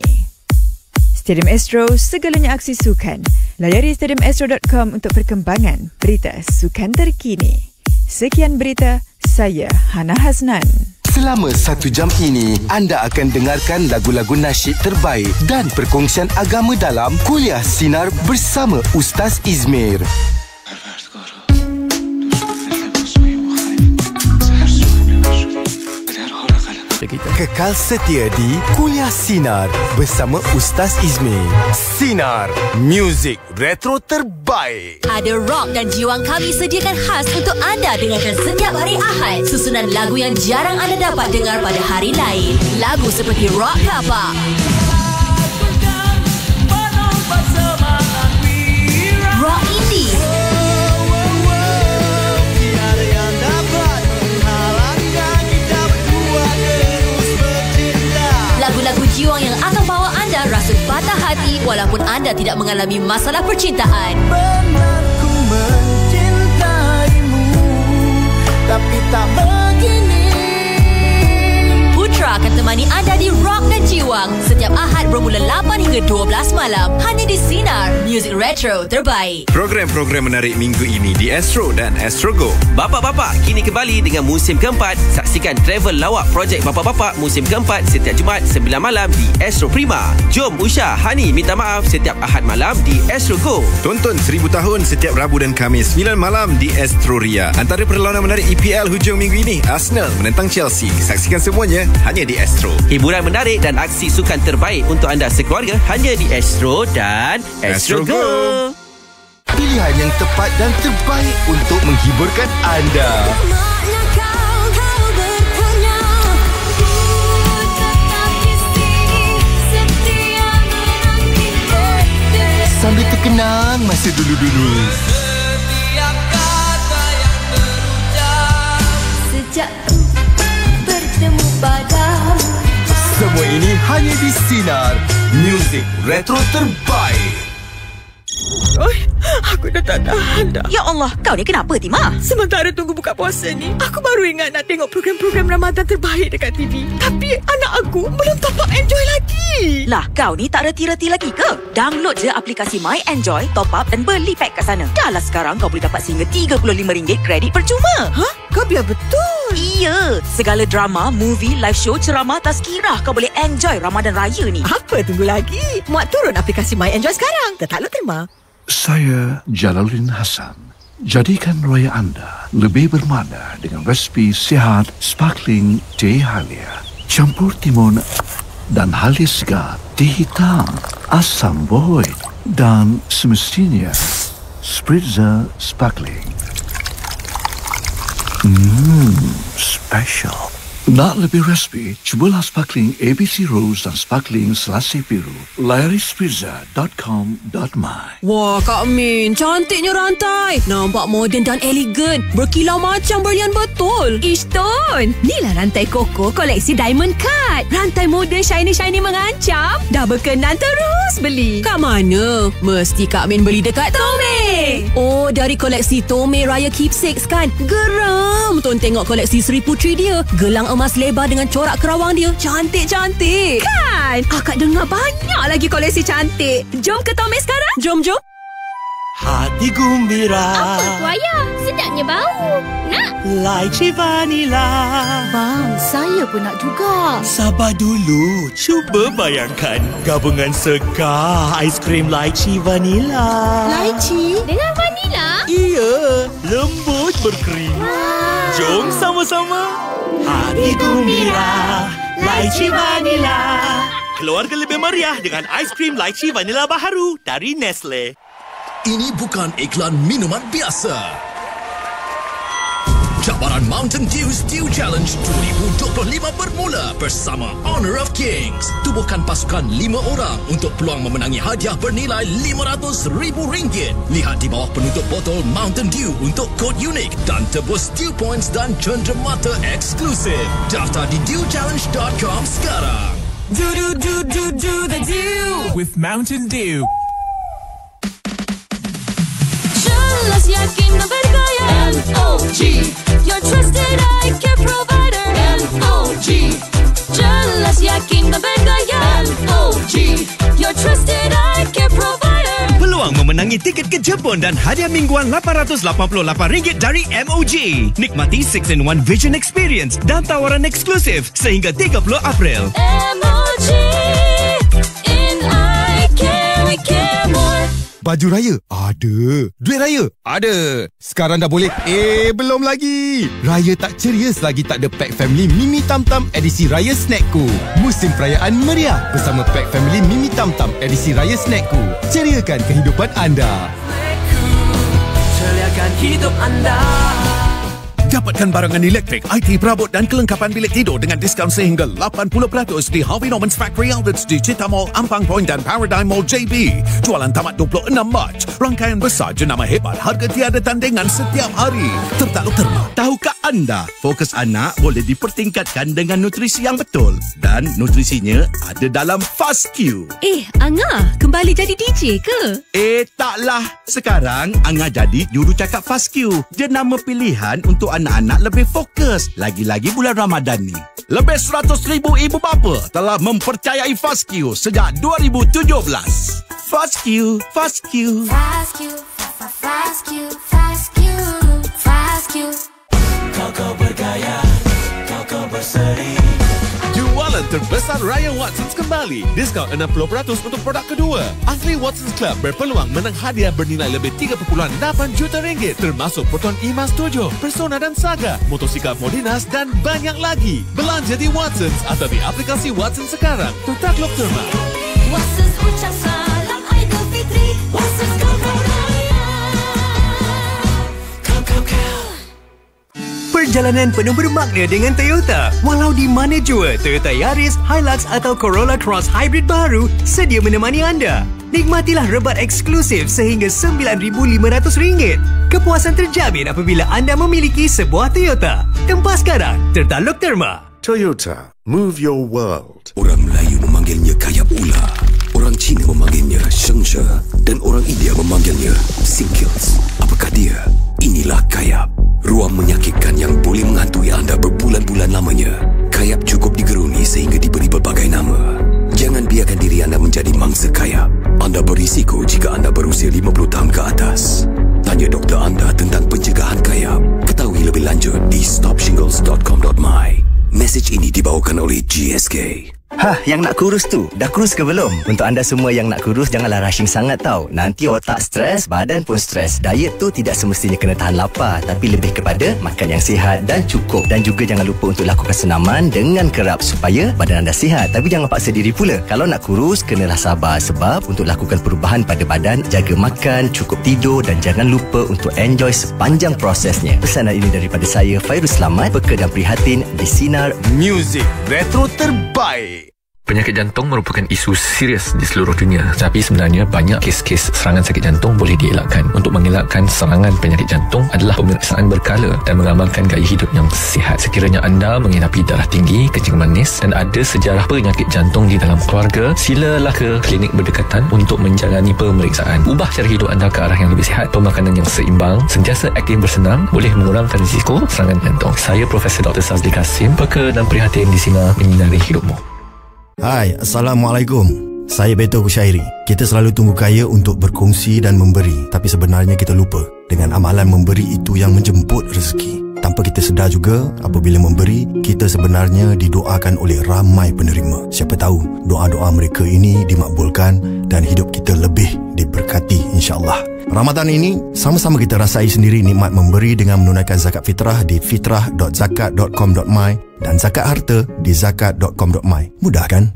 Stadium Astro, segalanya aksi sukan. Layari stadiumastro.com untuk perkembangan berita sukan terkini. Sekian berita, saya Hana Hasnan. Selama 1 jam ini, anda akan dengarkan lagu-lagu nasyid terbaik dan perkongsian agama dalam Kuliah Sinar bersama Ustaz Izmir. Kekal setia di Kuliah Sinar bersama Ustaz Izmir. Sinar, muzik retro terbaik. Ada rock dan jiwang kami sediakan khas untuk anda dengarkan setiap hari Ahad. Susunan lagu yang jarang anda dapat dengar pada hari lain. Lagu seperti Rock Kapak, Rock Indie, lagu-lagu jiwang yang akan bawa anda rasa patah hati walaupun anda tidak mengalami masalah percintaan. Benar ku mencintaimu, tapi tak begini. Putra akan temani anda di Rock dan Jiwang setiap Ahad bermula 8 hingga 12 malam. Hanya di Sinar, muzik retro terbaik. Program-program menarik minggu ini di Astro dan Astro Go. Bapak-bapak kini kembali dengan musim keempat. Saksikan travel lawak projek Bapak-bapak musim keempat setiap Jumaat 9 malam di Astro Prima. Jom Usha, Hani minta maaf setiap Ahad malam di Astro Go. Tonton 1000 tahun setiap Rabu dan Khamis 9 malam di Astro Ria. Antara perlawanan menarik EPL hujung minggu ini, Arsenal menentang Chelsea. Saksikan semuanya hanya di Astro. Hiburan menarik dan aksi sukan terbaik untuk anda sekeluarga hanya di Astro dan Astro Go. Pilihan yang tepat dan terbaik untuk menghiburkan anda. Sambil terkenang masa dulu-dulu. Setiap kata yang terucap sejak bertemu padamu. Semua ini hanya di Sinar, muzik retro terbaik. Aku dah tak tahan dah. Ya Allah, kau ni kenapa, Timah? Sementara tunggu buka puasa ni, aku baru ingat nak tengok program-program Ramadan terbaik dekat TV. Tapi anak aku belum top up Enjoy lagi. Lah, kau ni tak reti-reti lagi ke? Download je aplikasi My Enjoy, top up dan beli pack kat sana. Dah lah sekarang kau boleh dapat sehingga RM35 kredit percuma. Hah? Kau biar betul? Iya, segala drama, movie, live show, ceramah, tazkirah kau boleh enjoy Ramadan Raya ni. Apa tunggu lagi? Muat turun aplikasi My Enjoy sekarang. Tertakluk terima. Saya Jalaluddin Hassan. Jadikan raya anda lebih bermakna dengan resipi sihat sparkling teh halia. Campur timun dan halia segar, teh hitam, asam boy dan semestinya spritzer sparkling. Special. Nak lebih resipi, cubalah sparkling ABC Rose dan sparkling Selasih Biru. Layari spritzer.com.my. Wah, Kak Min, cantiknya rantai. Nampak moden dan elegan. Berkilau macam berlian betul. Ish, Ton. Inilah rantai Koko koleksi Diamond Cut. Rantai moden shiny-shiny mengancam. Dah berkenan terus beli. Kat mana? Mesti Kak Min beli dekat Tome. Oh, dari koleksi Tome Raya Keepsakes kan? Geram Ton tengok koleksi Sri Putri dia. Gelang emas lebar dengan corak kerawang dia. Cantik-cantik. Kan? Akak dengar banyak lagi koleksi cantik. Jom ke Tome sekarang. Jom. Hati gembira. Apa tu ayah? Sedapnya bau. Nak? Lychee vanila. Bang, saya pun nak juga. Sabar dulu. Cuba bayangkan gabungan segar aiskrim lychee vanila. Lychee? Dengan vanila? Iya, lembut berkrim. Wow. Jom sama-sama. Hati gembira. Lychee vanila. Keluarga lebih meriah dengan aiskrim lychee vanila baharu dari Nestle. Ini bukan iklan minuman biasa. Cabaran Mountain Dew Stew Challenge 2025 bermula bersama Honor of Kings. Tubuhkan pasukan 5 orang untuk peluang memenangi hadiah bernilai RM500,000. Lihat di bawah penutup botol Mountain Dew untuk kod unik dan tebus Dew Points dan cenderamata eksklusif. Daftar di dewchallenge.com sekarang. Do the Dew with Mountain Dew. Jelas yakin dan bergaya. MOG, your trusted eye care provider. MOG, jelas yakin dan bergaya. MOG, your trusted eye care provider. Peluang memenangi tiket ke Jepun dan hadiah mingguan RM888 dari MOG. Nikmati 6-in-1 Vision Experience dan tawaran eksklusif sehingga 30 April. MOG, in eye care we care more. Baju raya? Ada. Duit raya? Ada. Sekarang dah boleh? Belum lagi. Raya tak ceria selagi tak ada Pack Family Mini Tam Tam edisi Raya Snackku. Musim perayaan meriah bersama Pack Family Mini Tam Tam edisi Raya Snackku. Ceriakan kehidupan anda. Ceriakan hidup anda. Dapatkan barangan elektrik, IT, perabot dan kelengkapan bilik tidur dengan diskaun sehingga 80% di Harvey Norman's Factory Outlets di Cita Mall, Ampang Point dan Paradigm Mall JB. Jualan tamat 26 Mac. Rangkaian besar jenama hebat, harga tiada tandingan setiap hari. Tertakluk terma. Tahukah anda, fokus anak boleh dipertingkatkan dengan nutrisi yang betul dan nutrisinya ada dalam FastQ. Anga, kembali jadi DJ ke? Taklah. Sekarang Anga jadi jurucakap FastQ. Dia nama pilihan untuk anak-anak lebih fokus. Lagi-lagi bulan Ramadan ni. Lebih 100,000 ibu bapa telah mempercayai FastQ sejak 2017. FastQ, FastQ. FastQ, FastQ, FastQ, FastQ. Kau bergaya, kau berseri. Jualan terbesar Raya Watsons kembali. Diskaun 60% untuk produk kedua. Ahli Watsons Club berpeluang menang hadiah bernilai lebih RM3.8 juta termasuk Proton Emas 7, Persona dan Saga, motosikal Modinas dan banyak lagi. Belanja di Watsons atau di aplikasi Watsons sekarang. Tertakluk terma. Watsons ucap salam Aidilfitri. Watsons kau raya. Kau. Perjalanan penuh bermakna dengan Toyota. Walau di mana jua, Toyota Yaris, Hilux atau Corolla Cross Hybrid baru sedia menemani anda. Nikmatilah rebat eksklusif sehingga RM9,500. Kepuasan terjamin apabila anda memiliki sebuah Toyota. Tempah sekarang, tertakluk terma. Toyota, move your world. Orang Melayu memanggilnya Kayap Ula. Orang Cina memanggilnya Shengshe. Dan orang India memanggilnya Singkils. Apakah dia? Inilah Kayap. Ruang menyakitkan yang boleh menghantui anda berbulan-bulan lamanya. Kayap cukup digeruni sehingga diberi berbagai nama. Jangan biarkan diri anda menjadi mangsa kayap. Anda berisiko jika anda berusia 50 tahun ke atas. Tanya doktor anda tentang pencegahan kayap. Ketahui lebih lanjut di stopshingles.com.my. Mesej ini dibawakan oleh GSK. Yang nak kurus tu, dah kurus ke belum? Untuk anda semua yang nak kurus, janganlah rushing sangat tau. Nanti otak stres, badan pun stres. Diet tu tidak semestinya kena tahan lapar, tapi lebih kepada makan yang sihat dan cukup. Dan juga jangan lupa untuk lakukan senaman dengan kerap supaya badan anda sihat. Tapi jangan paksa diri pula. Kalau nak kurus, kenalah sabar. Sebab untuk lakukan perubahan pada badan, jaga makan, cukup tidur dan jangan lupa untuk enjoy sepanjang prosesnya. Pesanan ini daripada saya, Fairuz Selamat, peka dan prihatin di Sinar Music Retro terbaik. Penyakit jantung merupakan isu serius di seluruh dunia. Tapi sebenarnya banyak kes-kes serangan sakit jantung boleh dielakkan. Untuk mengelakkan serangan penyakit jantung adalah pemeriksaan berkala dan mengamalkan gaya hidup yang sihat. Sekiranya anda mengidapi darah tinggi, kencing manis dan ada sejarah penyakit jantung di dalam keluarga, silalah ke klinik berdekatan untuk menjalani pemeriksaan. Ubah cara hidup anda ke arah yang lebih sihat. Pemakanan yang seimbang, sentiasa aktif bersenam boleh mengurangkan risiko serangan jantung. Saya Profesor Dr. Sazli Kasim, peka dan prihatin di Sinar menyinari hidupmu. Hai, Assalamualaikum. Saya Beto Kushairi. Kita selalu tunggu kaya untuk berkongsi dan memberi. Tapi sebenarnya kita lupa. Dengan amalan memberi itu yang menjemput rezeki. Tanpa kita sedar juga, apabila memberi, kita sebenarnya didoakan oleh ramai penerima. Siapa tahu, doa-doa mereka ini dimakbulkan dan hidup kita lebih diberkati insya-Allah. Ramadan ini, sama-sama kita rasai sendiri nikmat memberi dengan menunaikan zakat fitrah di fitrah.zakat.com.my dan zakat harta di zakat.com.my. Mudah kan?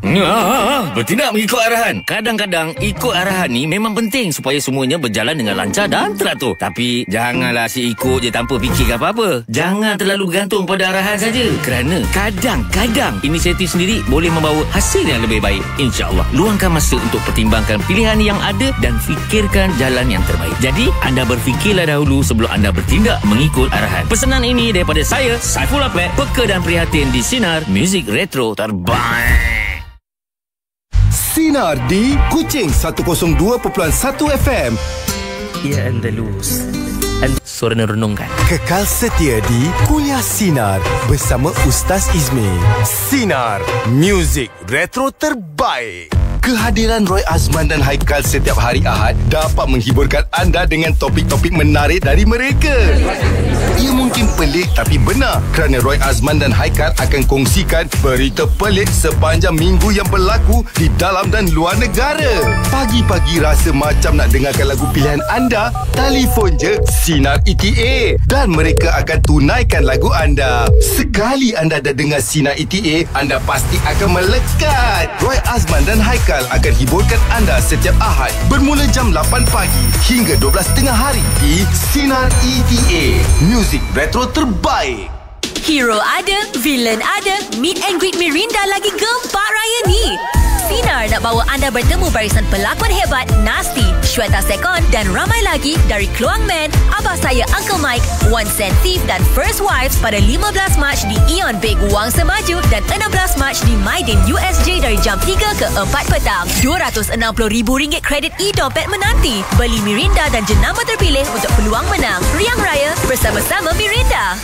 Bertindak mengikut arahan. Kadang-kadang ikut arahan ni memang penting supaya semuanya berjalan dengan lancar dan teratur. Tapi janganlah asyik ikut je tanpa fikir apa-apa. Jangan terlalu bergantung pada arahan saja. Kerana kadang-kadang inisiatif sendiri boleh membawa hasil yang lebih baik. InsyaAllah, luangkan masa untuk pertimbangkan pilihan yang ada dan fikirkan jalan yang terbaik. Jadi, anda berfikirlah dahulu sebelum anda bertindak mengikut arahan. Pesanan ini daripada saya, Saiful Apek, peka dan prihatin di Sinar Muzik Retro Terbaik. Sinar di Kuching 102.1 FM. Ya Andalus, suara renungkan. Kekal setia di Kuliah Sinar bersama Ustaz Izmir. Sinar Muzik Retro Terbaik. Kehadiran Roy Azman dan Haikal setiap hari Ahad dapat menghiburkan anda dengan topik-topik menarik dari mereka. Ia mungkin pelik tapi benar kerana Roy Azman dan Haikal akan kongsikan berita pelik sepanjang minggu yang berlaku di dalam dan luar negara. Pagi-pagi rasa macam nak dengarkan lagu pilihan anda? Telefon je Sinar ETA dan mereka akan tunaikan lagu anda. Sekali anda dah dengar Sinar ETA, anda pasti akan melekat. Roy Azman dan Haikal akan hiburkan anda setiap Ahad bermula jam 8 pagi hingga 12 tengah hari di Sinar ETA. Muzik Retro Terbaik. Hero ada, villain ada, meet and greet Mirinda lagi gempak raya ni. Sinar nak bawa anda bertemu barisan pelakon hebat Nasty, Shweta Sekon dan ramai lagi dari Kluang Man, Abah Saya Uncle Mike, One Cent Thief dan First Wives pada 15 Mac di Eon Big Wang Semaju dan 16 Mac di Maidin USJ dari jam 3 ke 4 petang. RM260,000 kredit e-dompet menanti. Beli Mirinda dan jenama terpilih untuk peluang menang. Riang Raya bersama-sama Mirinda.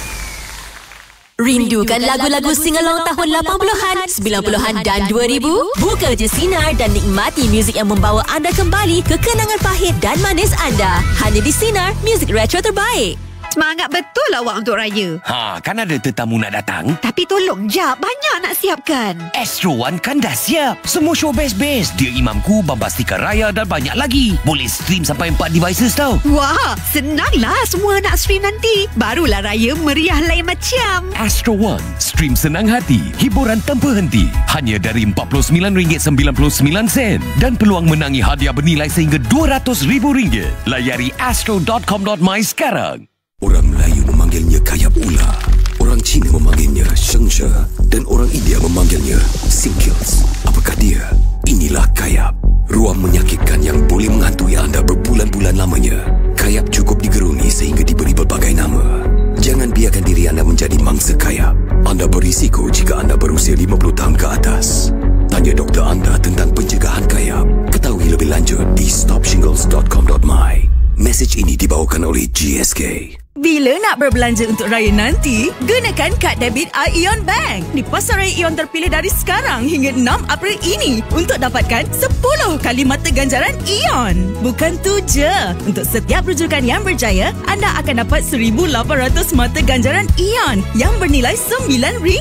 Rindukan lagu-lagu singalong tahun 80-an, 90-an dan 2000? Buka je Sinar dan nikmati muzik yang membawa anda kembali ke kenangan pahit dan manis anda. Hanya di Sinar, muzik retro terbaik. Semangat betul awak untuk raya. Kan ada tetamu nak datang. Tapi tolong jap, banyak nak siapkan. Astro One kan dah siap. Semua show best-best. Dia Imamku, Bombastika Raya dan banyak lagi. Boleh stream sampai 4 devices tau. Wah, senanglah semua nak stream nanti. Barulah raya meriah lain macam. Astro One, stream senang hati. Hiburan tanpa henti. Hanya dari RM49.99 dan peluang menangi hadiah bernilai sehingga RM200,000. Layari astro.com.my sekarang. Orang Melayu memanggilnya kayap ular. Orang Cina memanggilnya shengshe dan orang India memanggilnya singkils. Apakah dia? Inilah kayap. Ruang menyakitkan yang boleh menghantui anda berbulan-bulan lamanya. Kayap cukup digeruni sehingga diberi berbagai nama. Jangan biarkan diri anda menjadi mangsa kayap. Anda berisiko jika anda berusia 50 tahun ke atas. Tanya doktor anda tentang pencegahan kayap. Ketahui lebih lanjut di stopshingles.com.my. Mesej ini dibawakan oleh GSK. Bila nak berbelanja untuk raya nanti, gunakan kad debit iON Bank di pasar raya iON terpilih dari sekarang hingga 6 April ini untuk dapatkan 10 kali mata ganjaran iON. Bukan tu je, untuk setiap rujukan yang berjaya, anda akan dapat 1,800 mata ganjaran iON yang bernilai RM9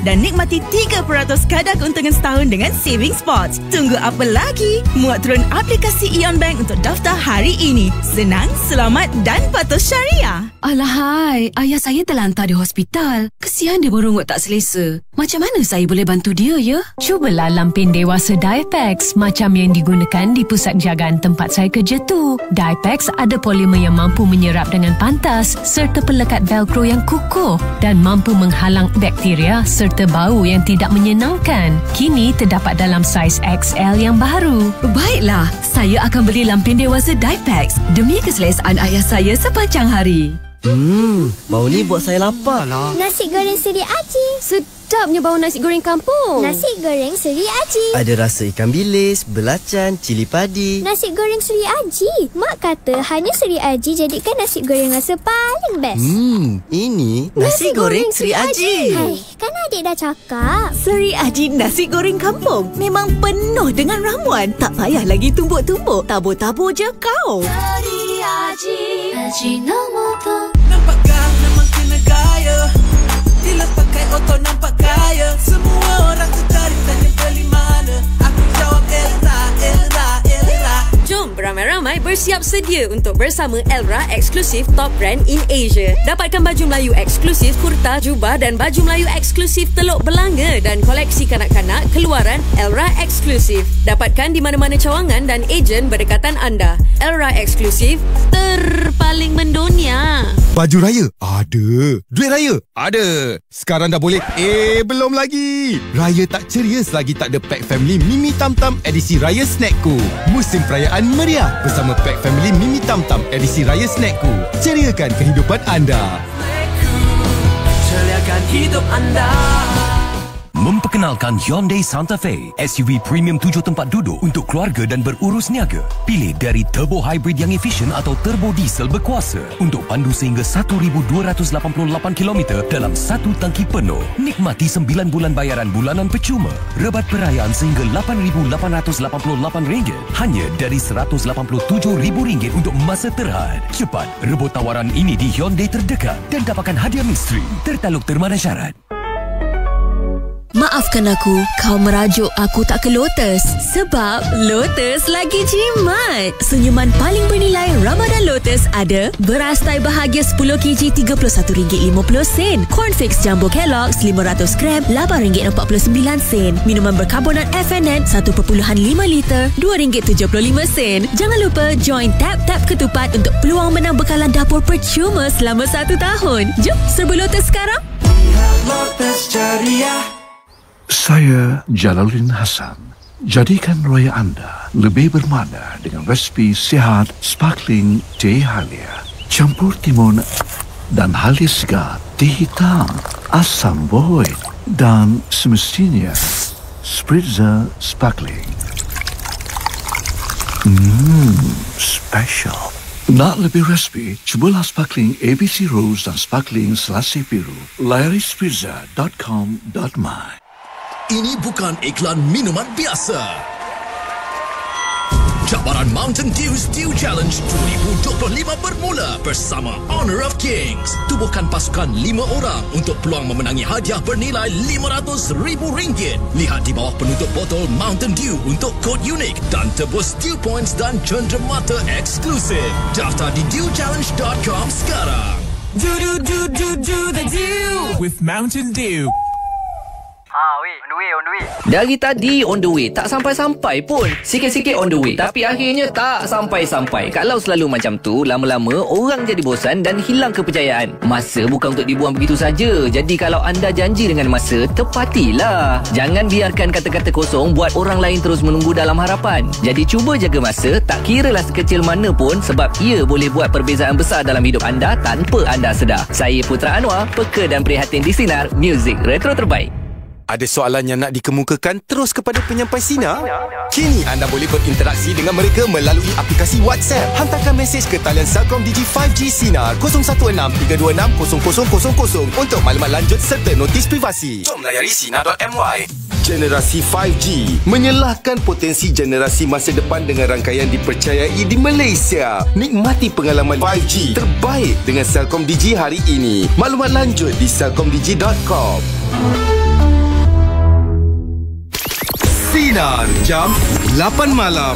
dan nikmati 3% kadar keuntungan setahun dengan Saving Spots. Tunggu apa lagi? Muat turun aplikasi iON Bank untuk daftar hari ini. Senang, selamat dan patuh syariah. Alahai, ayah saya terlantar di hospital. Kesian dia merungut tak selesa. Macam mana saya boleh bantu dia, ya? Cubalah lampin dewasa Diapex macam yang digunakan di pusat jagaan tempat saya kerja tu. Diapex ada polimer yang mampu menyerap dengan pantas serta pelekat velcro yang kukuh dan mampu menghalang bakteria serta bau yang tidak menyenangkan. Kini terdapat dalam saiz XL yang baru. Baiklah, saya akan beli lampin dewasa Diapex demi keselesaan ayah saya sepanjang hari. Bau ni buat saya lapar. Nasi goreng Seri Aji. Sedapnya bau nasi goreng kampung. Nasi goreng Seri Aji. Ada rasa ikan bilis, belacan, cili padi. Nasi goreng Seri Aji. Mak kata hanya Seri Aji jadikan nasi goreng rasa paling best. Ini nasi goreng Seri Aji. Hai, kan adik dah cakap. Seri Aji nasi goreng kampung memang penuh dengan ramuan. Tak payah lagi tumbuk-tumbuk. Tabur-tabur je kau. Seri Aji, Ajinomoto. Nampak gang memang kena gaya. Bila pakai oto nampak kaya. Semua orang tertarik tanya beli mana. Aku jawab Elza. Jom beramai-ramai bersiap sedia bersedia untuk bersama Elra Eksklusif Top Brand in Asia. Dapatkan baju Melayu eksklusif, kurta, jubah dan baju Melayu eksklusif Teluk Belanga dan koleksi kanak-kanak keluaran Elra Eksklusif. Dapatkan di mana-mana cawangan dan ejen berdekatan anda. Elra Eksklusif terpaling mendunia. Baju raya? Ada. Duit raya? Ada. Sekarang dah boleh? Belum lagi. Raya tak ceria selagi tak ada Pack Family Mimi Tam Tam edisi Raya Snackku. Musim perayaan meriah bersama Pack Family Mimi Tam Tam edisi Raya Snackku. Ceriakan kehidupan anda. Ceriakan hidup anda. Memperkenalkan Hyundai Santa Fe, SUV premium 7 tempat duduk untuk keluarga dan berurus niaga. Pilih dari turbo hybrid yang efisien atau turbo diesel berkuasa untuk pandu sehingga 1,288 km dalam satu tangki penuh. Nikmati 9 bulan bayaran bulanan percuma. Rebat perayaan sehingga RM8,888 hanya dari RM187,000 untuk masa terhad. Cepat rebut tawaran ini di Hyundai terdekat dan dapatkan hadiah misteri. Tertaluk termana syarat. Maafkan aku, kau merajuk aku tak ke Lotus. Sebab Lotus lagi jimat. Senyuman paling bernilai Ramadan Lotus ada beras tai bahagia 10 kg RM31.50. Cornflakes Jumbo Kellogg's 500 gram RM8.49. Minuman berkarbonat FNN 1.5 liter RM2.75. Jangan lupa join Tap Ketupat untuk peluang menang bekalan dapur percuma selama 1 tahun. Jom serbu Lotus sekarang. Lotus ceria. Saya Jalaluddin Hassan. Jadikan raya anda lebih bermakna dengan resipi sihat sparkling teh halia. Campur timun dan halia segar, teh hitam, asam boy dan semestinya spritzer sparkling. Special. Nak lebih resipi, cubalah sparkling ABC Rose dan sparkling Selasih Biru. Layari spritzer.com.my. Ini bukan iklan minuman biasa. Cabaran Mountain Dew Stew Challenge 2025 bermula bersama Honor of Kings. Tubuhkan pasukan 5 orang untuk peluang memenangi hadiah bernilai RM500,000. Lihat di bawah penutup botol Mountain Dew untuk kod unik dan tebus Dew Points dan cenderamata eksklusif. Daftar di dewchallenge.com sekarang. Do the Dew with Mountain Dew. On the way. Dari tadi on the way, tak sampai-sampai pun. Sikit-sikit on the way, tapi akhirnya tak sampai-sampai. Kalau selalu macam tu, lama-lama orang jadi bosan dan hilang kepercayaan. Masa bukan untuk dibuang begitu saja. Jadi kalau anda janji dengan masa, tepatilah. Jangan biarkan kata-kata kosong buat orang lain terus menunggu dalam harapan. Jadi cuba jaga masa, tak kiralah sekecil mana pun, sebab ia boleh buat perbezaan besar dalam hidup anda tanpa anda sedar. Saya Putra Anwar, peka dan prihatin di Sinar, muzik retro terbaik. Ada soalan yang nak dikemukakan terus kepada penyampai Sinar? Kini anda boleh berinteraksi dengan mereka melalui aplikasi WhatsApp. Hantarkan mesej ke talian Celcom Digi 5G Sinar 016-326-0000 untuk maklumat lanjut serta notis privasi. Jom layari sinar.my. Generasi 5G menyelahkan potensi generasi masa depan dengan rangkaian dipercayai di Malaysia. Nikmati pengalaman 5G terbaik dengan Celcom Digi hari ini. Maklumat lanjut di celcomdigi.com. Sinar jam 8 malam.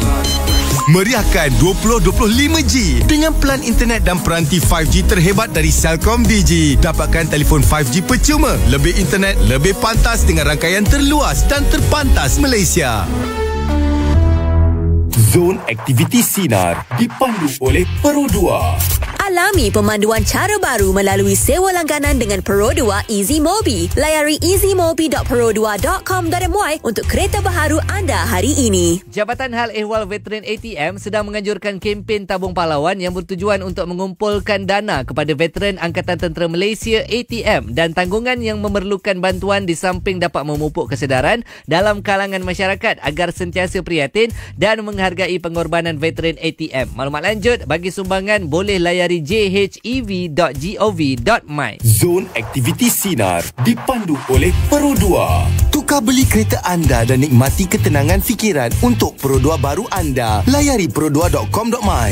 Meriahkan 2025G dengan plan internet dan peranti 5G terhebat dari Celcom Digi. Dapatkan telefon 5G percuma, lebih internet, lebih pantas dengan rangkaian terluas dan terpantas Malaysia. Zon Aktiviti Sinar dipandu oleh Pro 2. Alami pemanduan cara baru melalui sewa langganan dengan Pro 2 Easy Mobi. Layari easymobi.pro2.com.my untuk kereta baharu anda hari ini. Jabatan Hal Ehwal Veteran ATM sedang menganjurkan kempen tabung pahlawan yang bertujuan untuk mengumpulkan dana kepada veteran Angkatan Tentera Malaysia ATM dan tanggungan yang memerlukan bantuan di samping dapat memupuk kesedaran dalam kalangan masyarakat agar sentiasa prihatin dan menghargai pengorbanan veteran ATM. Maklumat lanjut bagi sumbangan boleh layari jhev.gov.my. Zon Aktiviti Sinar dipandu oleh Pro 2. Tukar beli kereta anda dan nikmati ketenangan fikiran untuk Pro 2 baru anda. Layari pro2.com.my.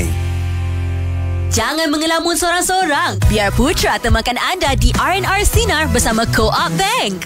Jangan mengelamun sorang-sorang. Biar Putra temakan anda di R&R Sinar bersama Co-op Bank.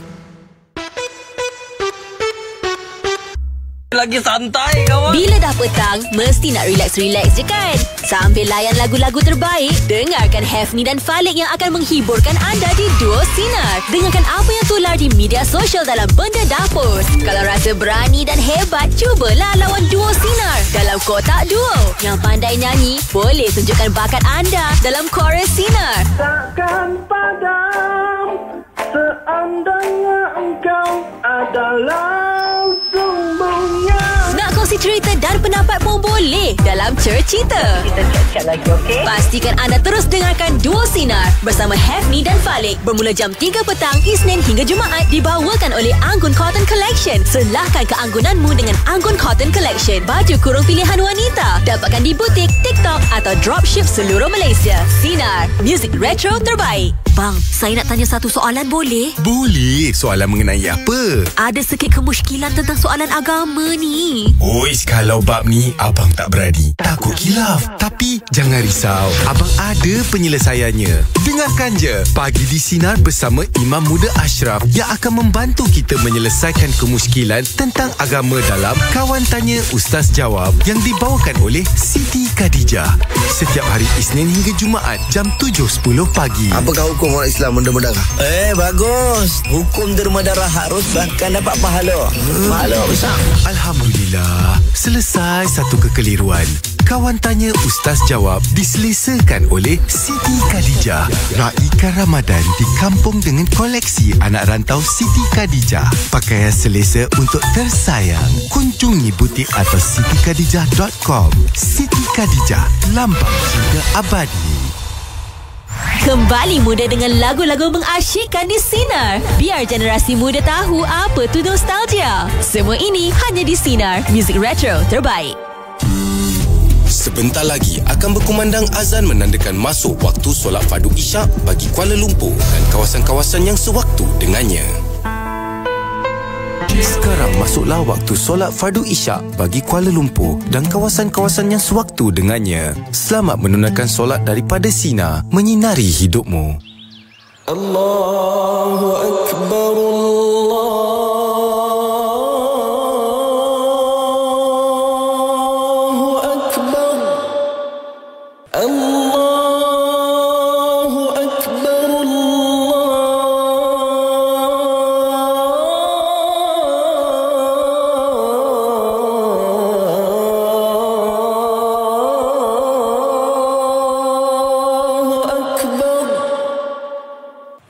Lagi santai kawan. Bila dah petang, mesti nak relax-relax je kan? Sambil layan lagu-lagu terbaik, dengarkan Hafni dan Falik yang akan menghiburkan anda di Duo Sinar. Dengarkan apa yang tular di media sosial dalam Benda Dapur. Kalau rasa berani dan hebat, cubalah lawan Duo Sinar dalam Kotak Duo. Yang pandai nyanyi, boleh tunjukkan bakat anda dalam Chorus Sinar. Takkan padam seandainya engkau adalah sumbernya. Nak kongsi cerita dan pendapat pun boleh dalam Cercita. Kita chat lagi, okey? Pastikan anda terus dengarkan Duo Sinar bersama Hafni dan Falik bermula jam 3 petang Isnin hingga Jumaat, dibawakan oleh Anggun Cotton Collection. Selahkan keanggunanmu dengan Anggun Cotton Collection. Baju kurung pilihan wanita. Dapatkan di butik, TikTok atau dropship seluruh Malaysia. Sinar, muzik retro terbaik. Bang, saya nak tanya satu soalan boleh? Boleh. Soalan mengenai apa? Ada sikit kemusykilan tentang soalan agama ni. Ois, kalau bab ni abang tak berani. Takut khilaf. Tapi jangan risau, abang ada penyelesaiannya. Dengarkan je Pagi di Sinar bersama Imam Muda Ashraf yang akan membantu kita menyelesaikan kemusykilan tentang agama dalam Kawan Tanya Ustaz Jawab yang dibawakan oleh Siti Khadijah. Setiap hari Isnin hingga Jumaat jam 7.10 pagi. Apakah hukum orang Islam derma darah? Bagus. Hukum derma darah harus bahkan dapat pahala. Pahala besar. Alhamdulillah, selesai satu kekeliruan. Kawan Tanya Ustaz Jawab diselesakan oleh Siti Khadijah. Raikan Ramadan di kampung dengan koleksi anak rantau Siti Khadijah. Pakaian selesa untuk tersayang. Kunjungi butik atau sitikadijah.com. Siti Khadijah, lambang cinta abadi. Kembali muda dengan lagu-lagu mengasyikkan di Sinar. Biar generasi muda tahu apa tu nostalgia. Semua ini hanya di Sinar, muzik retro terbaik. Sebentar lagi akan berkumandang azan menandakan masuk waktu solat fardu Isyak bagi Kuala Lumpur dan kawasan-kawasan yang sewaktu dengannya. Sekarang masuklah waktu solat fardu Isyak bagi Kuala Lumpur dan kawasan-kawasan yang sewaktu dengannya. Selamat menunaikan solat daripada Sinar, menyinari hidupmu. Allahu Akbar,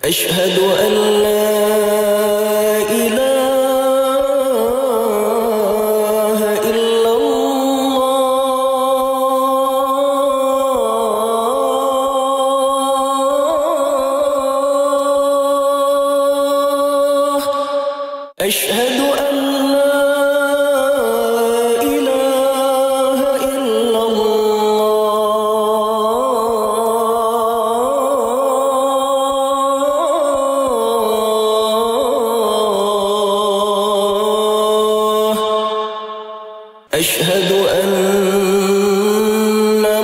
أشهد أن لا إله إلا الله أشهد أن أشهد أن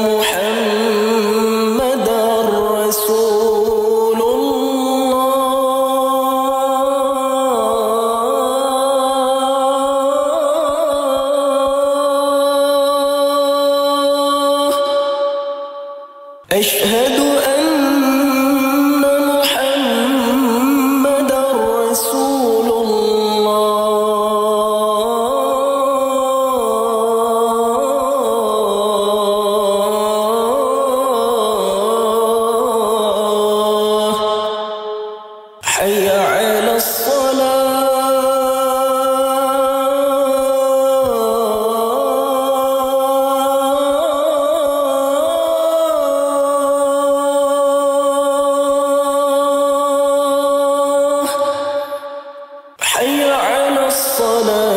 محمدا رسول الله أشهد أن محمدا رسول حي على الصلاة حي على الصلاة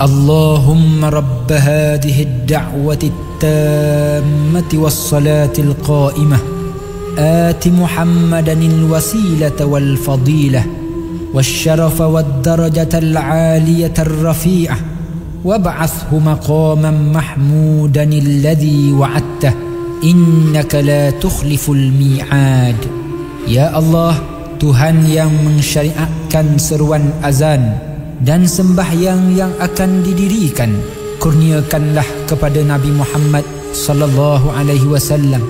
اللهم رب هذه الدعوة التامة والصلاة القائمة آت محمدا الوسيلة والفضيلة والشرف والدرجة العالية الرفيعة وابعثه مقاما محمودا الذي وعدته إنك لا تخلف الميعاد. Ya Allah, Tuhan yang mensyariatkan seruan azan dan sembahyang yang akan didirikan, kurniakanlah kepada Nabi Muhammad sallallahu alaihi wasallam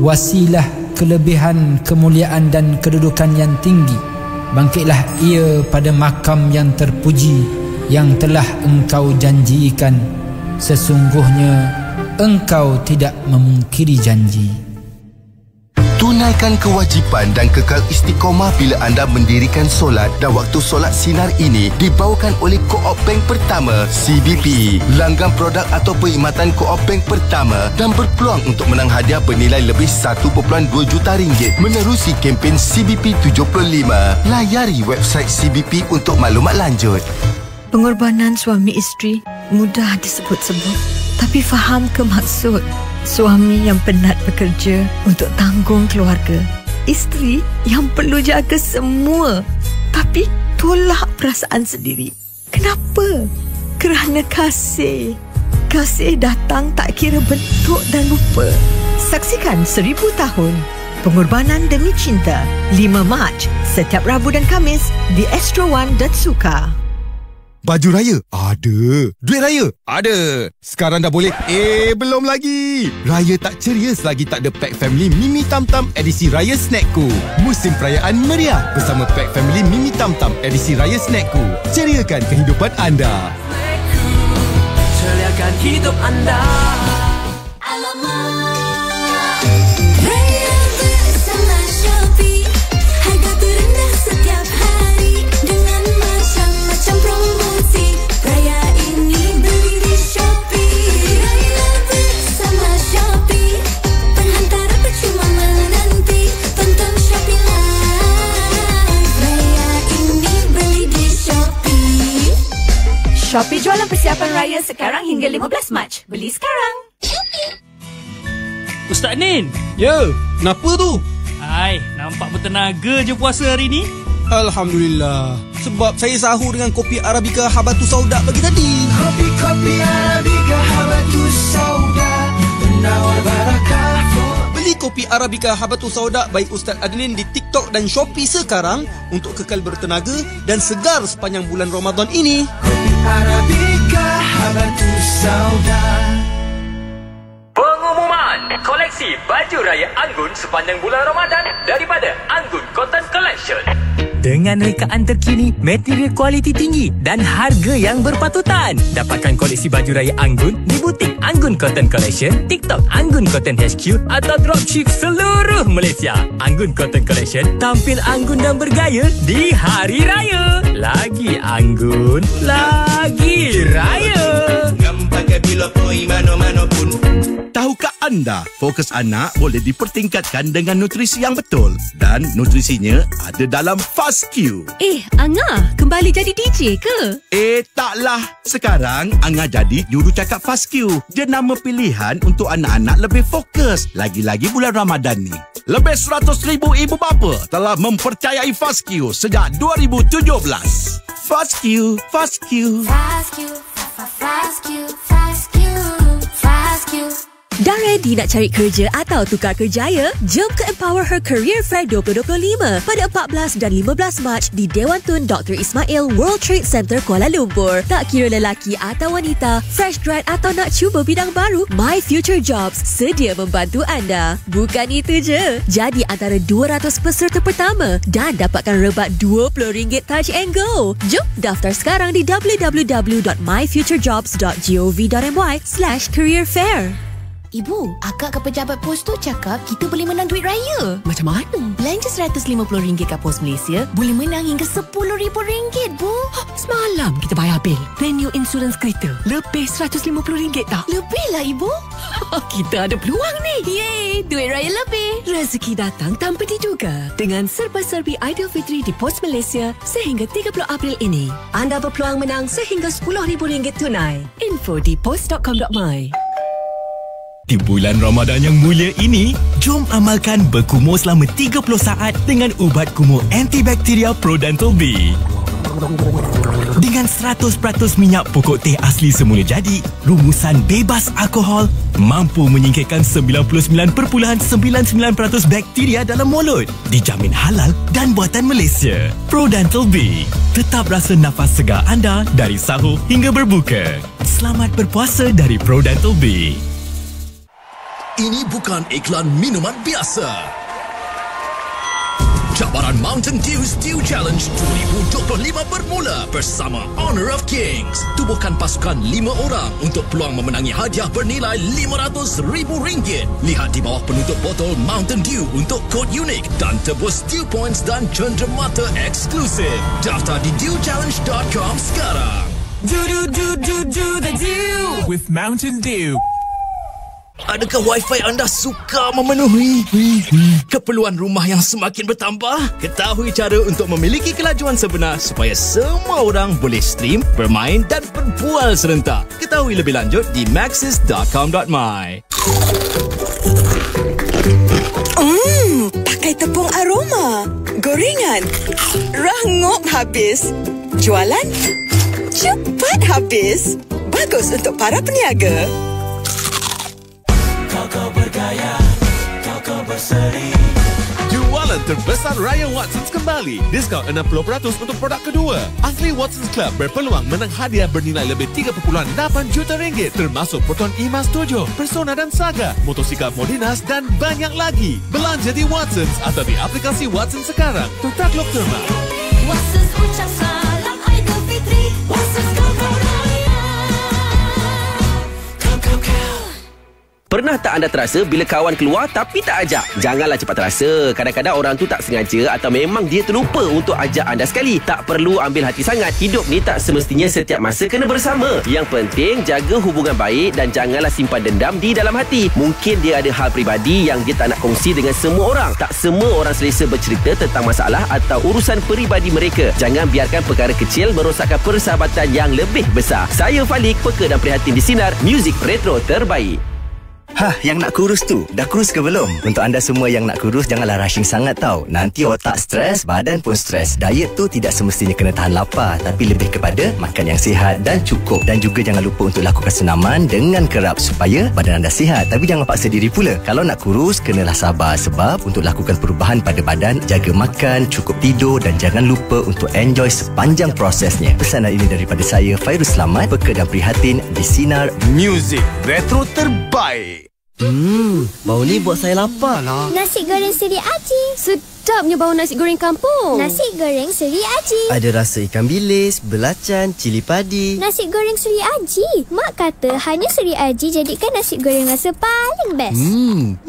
wasilah, kelebihan, kemuliaan dan kedudukan yang tinggi. Bangkitlah ia pada makam yang terpuji yang telah Engkau janjikan. Sesungguhnya Engkau tidak memungkiri janji. Tunaikan kewajipan dan kekal istiqomah bila anda mendirikan solat, dan waktu solat sinar ini dibawakan oleh Co-op Bank Pertama CBP. Langgan produk atau perkhidmatan Co-op Bank Pertama dan berpeluang untuk menang hadiah bernilai lebih 1.2 juta ringgit menerusi kempen CBP 75. Layari website CBP untuk maklumat lanjut. Pengorbanan suami isteri mudah disebut-sebut, tapi faham ke maksud. Suami yang penat bekerja untuk tanggung keluarga, isteri yang perlu jaga semua, tapi tolak perasaan sendiri. Kenapa? Kerana kasih. Kasih datang tak kira bentuk dan rupa. Saksikan 1000 tahun Pengorbanan Demi Cinta 5 Mac setiap Rabu dan Khamis di Astro One dan Suka. Baju raya? Ada. Duit raya? Ada. Sekarang dah boleh? Belum lagi. Raya tak ceria selagi tak ada Pack Family Mini Tam Tam edisi Raya Snackku. Musim perayaan meriah bersama Pack Family Mini Tam Tam edisi Raya Snackku. Ceriakan kehidupan anda. Ceriakan hidup anda. Shopee jualan persiapan raya sekarang hingga 15 Mac. Beli sekarang. Ustaz Nin. Ya, kenapa tu? Hai, nampak bertenaga je puasa hari ni. Alhamdulillah. Sebab saya sahur dengan kopi Arabica Habatus Sauda pagi tadi. Kopi Arabica Habatus Sauda, penawar barakah. Beli kopi Arabica Habatus Sauda baik Ustaz Adnin di TikTok dan Shopee sekarang untuk kekal bertenaga dan segar sepanjang bulan Ramadan ini. Arabica Habatus Sauda. Pengumuman koleksi baju raya Anggun sepanjang bulan Ramadan daripada Anggun Cotton Collection. Dengan rekaan terkini, material kualiti tinggi dan harga yang berpatutan. Dapatkan koleksi baju raya Anggun di butik Anggun Cotton Collection, TikTok Anggun Cotton HQ atau dropship seluruh Malaysia. Anggun Cotton Collection tampil anggun dan bergaya di Hari Raya. Lagi anggun, lagi raya. Pakai bila poi mana-mana pun. Tahukah anda, fokus anak boleh dipertingkatkan dengan nutrisi yang betul, dan nutrisinya ada dalam FastQ. Angah, kembali jadi DJ ke? Taklah. Sekarang Angah jadi jurucakap FastQ. Dia nama pilihan untuk anak-anak lebih fokus. Lagi-lagi bulan Ramadan ni. Lebih 100,000 ibu bapa telah mempercayai FastQ sejak 2017. FastQ, FastQ. FastQ, FastQ, FastQ, FastQ. Dah ready nak cari kerja atau tukar kerjaya? Jom ke Empower Her Career Fair 2025 pada 14 dan 15 Mac di Dewan Tun Dr. Ismail World Trade Center Kuala Lumpur. Tak kira lelaki atau wanita, fresh grad atau nak cuba bidang baru, My Future Jobs sedia membantu anda. Bukan itu je, jadi antara 200 peserta pertama dan dapatkan rebat RM20 touch and go. Jom daftar sekarang di www.myfuturebjobs.gov.my/careerfair. Ibu, akak ke pejabat pos tu cakap kita boleh menang duit raya. Macam mana? Belanja RM150 kat Pos Malaysia, boleh menang hingga RM10,000, Bu. Semalam kita bayar bil. Renew insurans kereta. Lebih RM150 tak? Lebih lah, Ibu. Kita ada peluang ni. Yeay, duit raya lebih. Rezeki datang tanpa diduga dengan serba-serbi Aidilfitri di Pos Malaysia sehingga 30 April ini. Anda berpeluang menang sehingga RM10,000 tunai. Info di pos.com.my. Di bulan Ramadan yang mulia ini, jom amalkan berkumur selama 30 saat dengan ubat kumur antibakteria Prodental B. Dengan 100% minyak pokok teh asli semula jadi, rumusan bebas alkohol, mampu menyingkirkan 99.99% bakteria dalam mulut. Dijamin halal dan buatan Malaysia. Prodental B. Tetap rasa nafas segar anda dari sahur hingga berbuka. Selamat berpuasa dari Prodental B. Ini bukan iklan minuman biasa. Cabaran Mountain Dew Stew Challenge 2025 bermula bersama Honor of Kings. Tubuhkan pasukan 5 orang untuk peluang memenangi hadiah bernilai RM500,000. Lihat di bawah penutup botol Mountain Dew untuk kod unik dan tebus Dew Points dan cenderamata eksklusif. Daftar di dewchallenge.com sekarang. Do the Dew with Mountain Dew. Adakah Wi-Fi anda suka memenuhi keperluan rumah yang semakin bertambah? Ketahui cara untuk memiliki kelajuan sebenar supaya semua orang boleh stream, bermain dan berbual serentak. Ketahui lebih lanjut di maxis.com.my. Pakai tepung aroma, gorengan, rangup habis. Jualan, cepat habis. Bagus untuk para peniaga. Kau bergaya, kau berseri. Jualan terbesar Raya Watsons kembali. Diskaun 60% untuk produk kedua. Asli Watsons Club berpeluang menang hadiah bernilai lebih RM3.8 juta termasuk Proton Emas 7, Persona dan Saga, motosikal Modinas dan banyak lagi. Belanja di Watsons atau di aplikasi Watsons sekarang. Takluk terma. Watsons ucap salam Aidilfitri. Watsons kau raya. Pernah tak anda terasa bila kawan keluar tapi tak ajak? Janganlah cepat terasa. Kadang-kadang orang tu tak sengaja atau memang dia terlupa untuk ajak anda sekali. Tak perlu ambil hati sangat. Hidup ni tak semestinya setiap masa kena bersama. Yang penting jaga hubungan baik dan janganlah simpan dendam di dalam hati. Mungkin dia ada hal peribadi yang dia tak nak kongsi dengan semua orang. Tak semua orang selesa bercerita tentang masalah atau urusan peribadi mereka. Jangan biarkan perkara kecil merosakkan persahabatan yang lebih besar. Saya Falik, peka dan prihatin di Sinar, muzik retro terbaik. Yang nak kurus tu, dah kurus ke belum? Untuk anda semua yang nak kurus, janganlah rushing sangat tau. Nanti otak stres, badan pun stres. Diet tu tidak semestinya kena tahan lapar, tapi lebih kepada makan yang sihat dan cukup. Dan juga jangan lupa untuk lakukan senaman dengan kerap supaya badan anda sihat. Tapi jangan paksa diri pula. Kalau nak kurus, kenalah sabar. Sebab untuk lakukan perubahan pada badan, jaga makan, cukup tidur dan jangan lupa untuk enjoy sepanjang prosesnya. Pesanan ini daripada saya, Fairuz Selamat, peka dan prihatin di Sinar Muzik Retro Terbaik. Bau ni buat saya lapar lah. Nasi goreng Seri Aji. Sedapnya bau nasi goreng kampung. Nasi goreng Seri Aji. Ada rasa ikan bilis, belacan, cili padi. Nasi goreng Seri Aji. Mak kata hanya Seri Aji jadikan nasi goreng rasa paling best.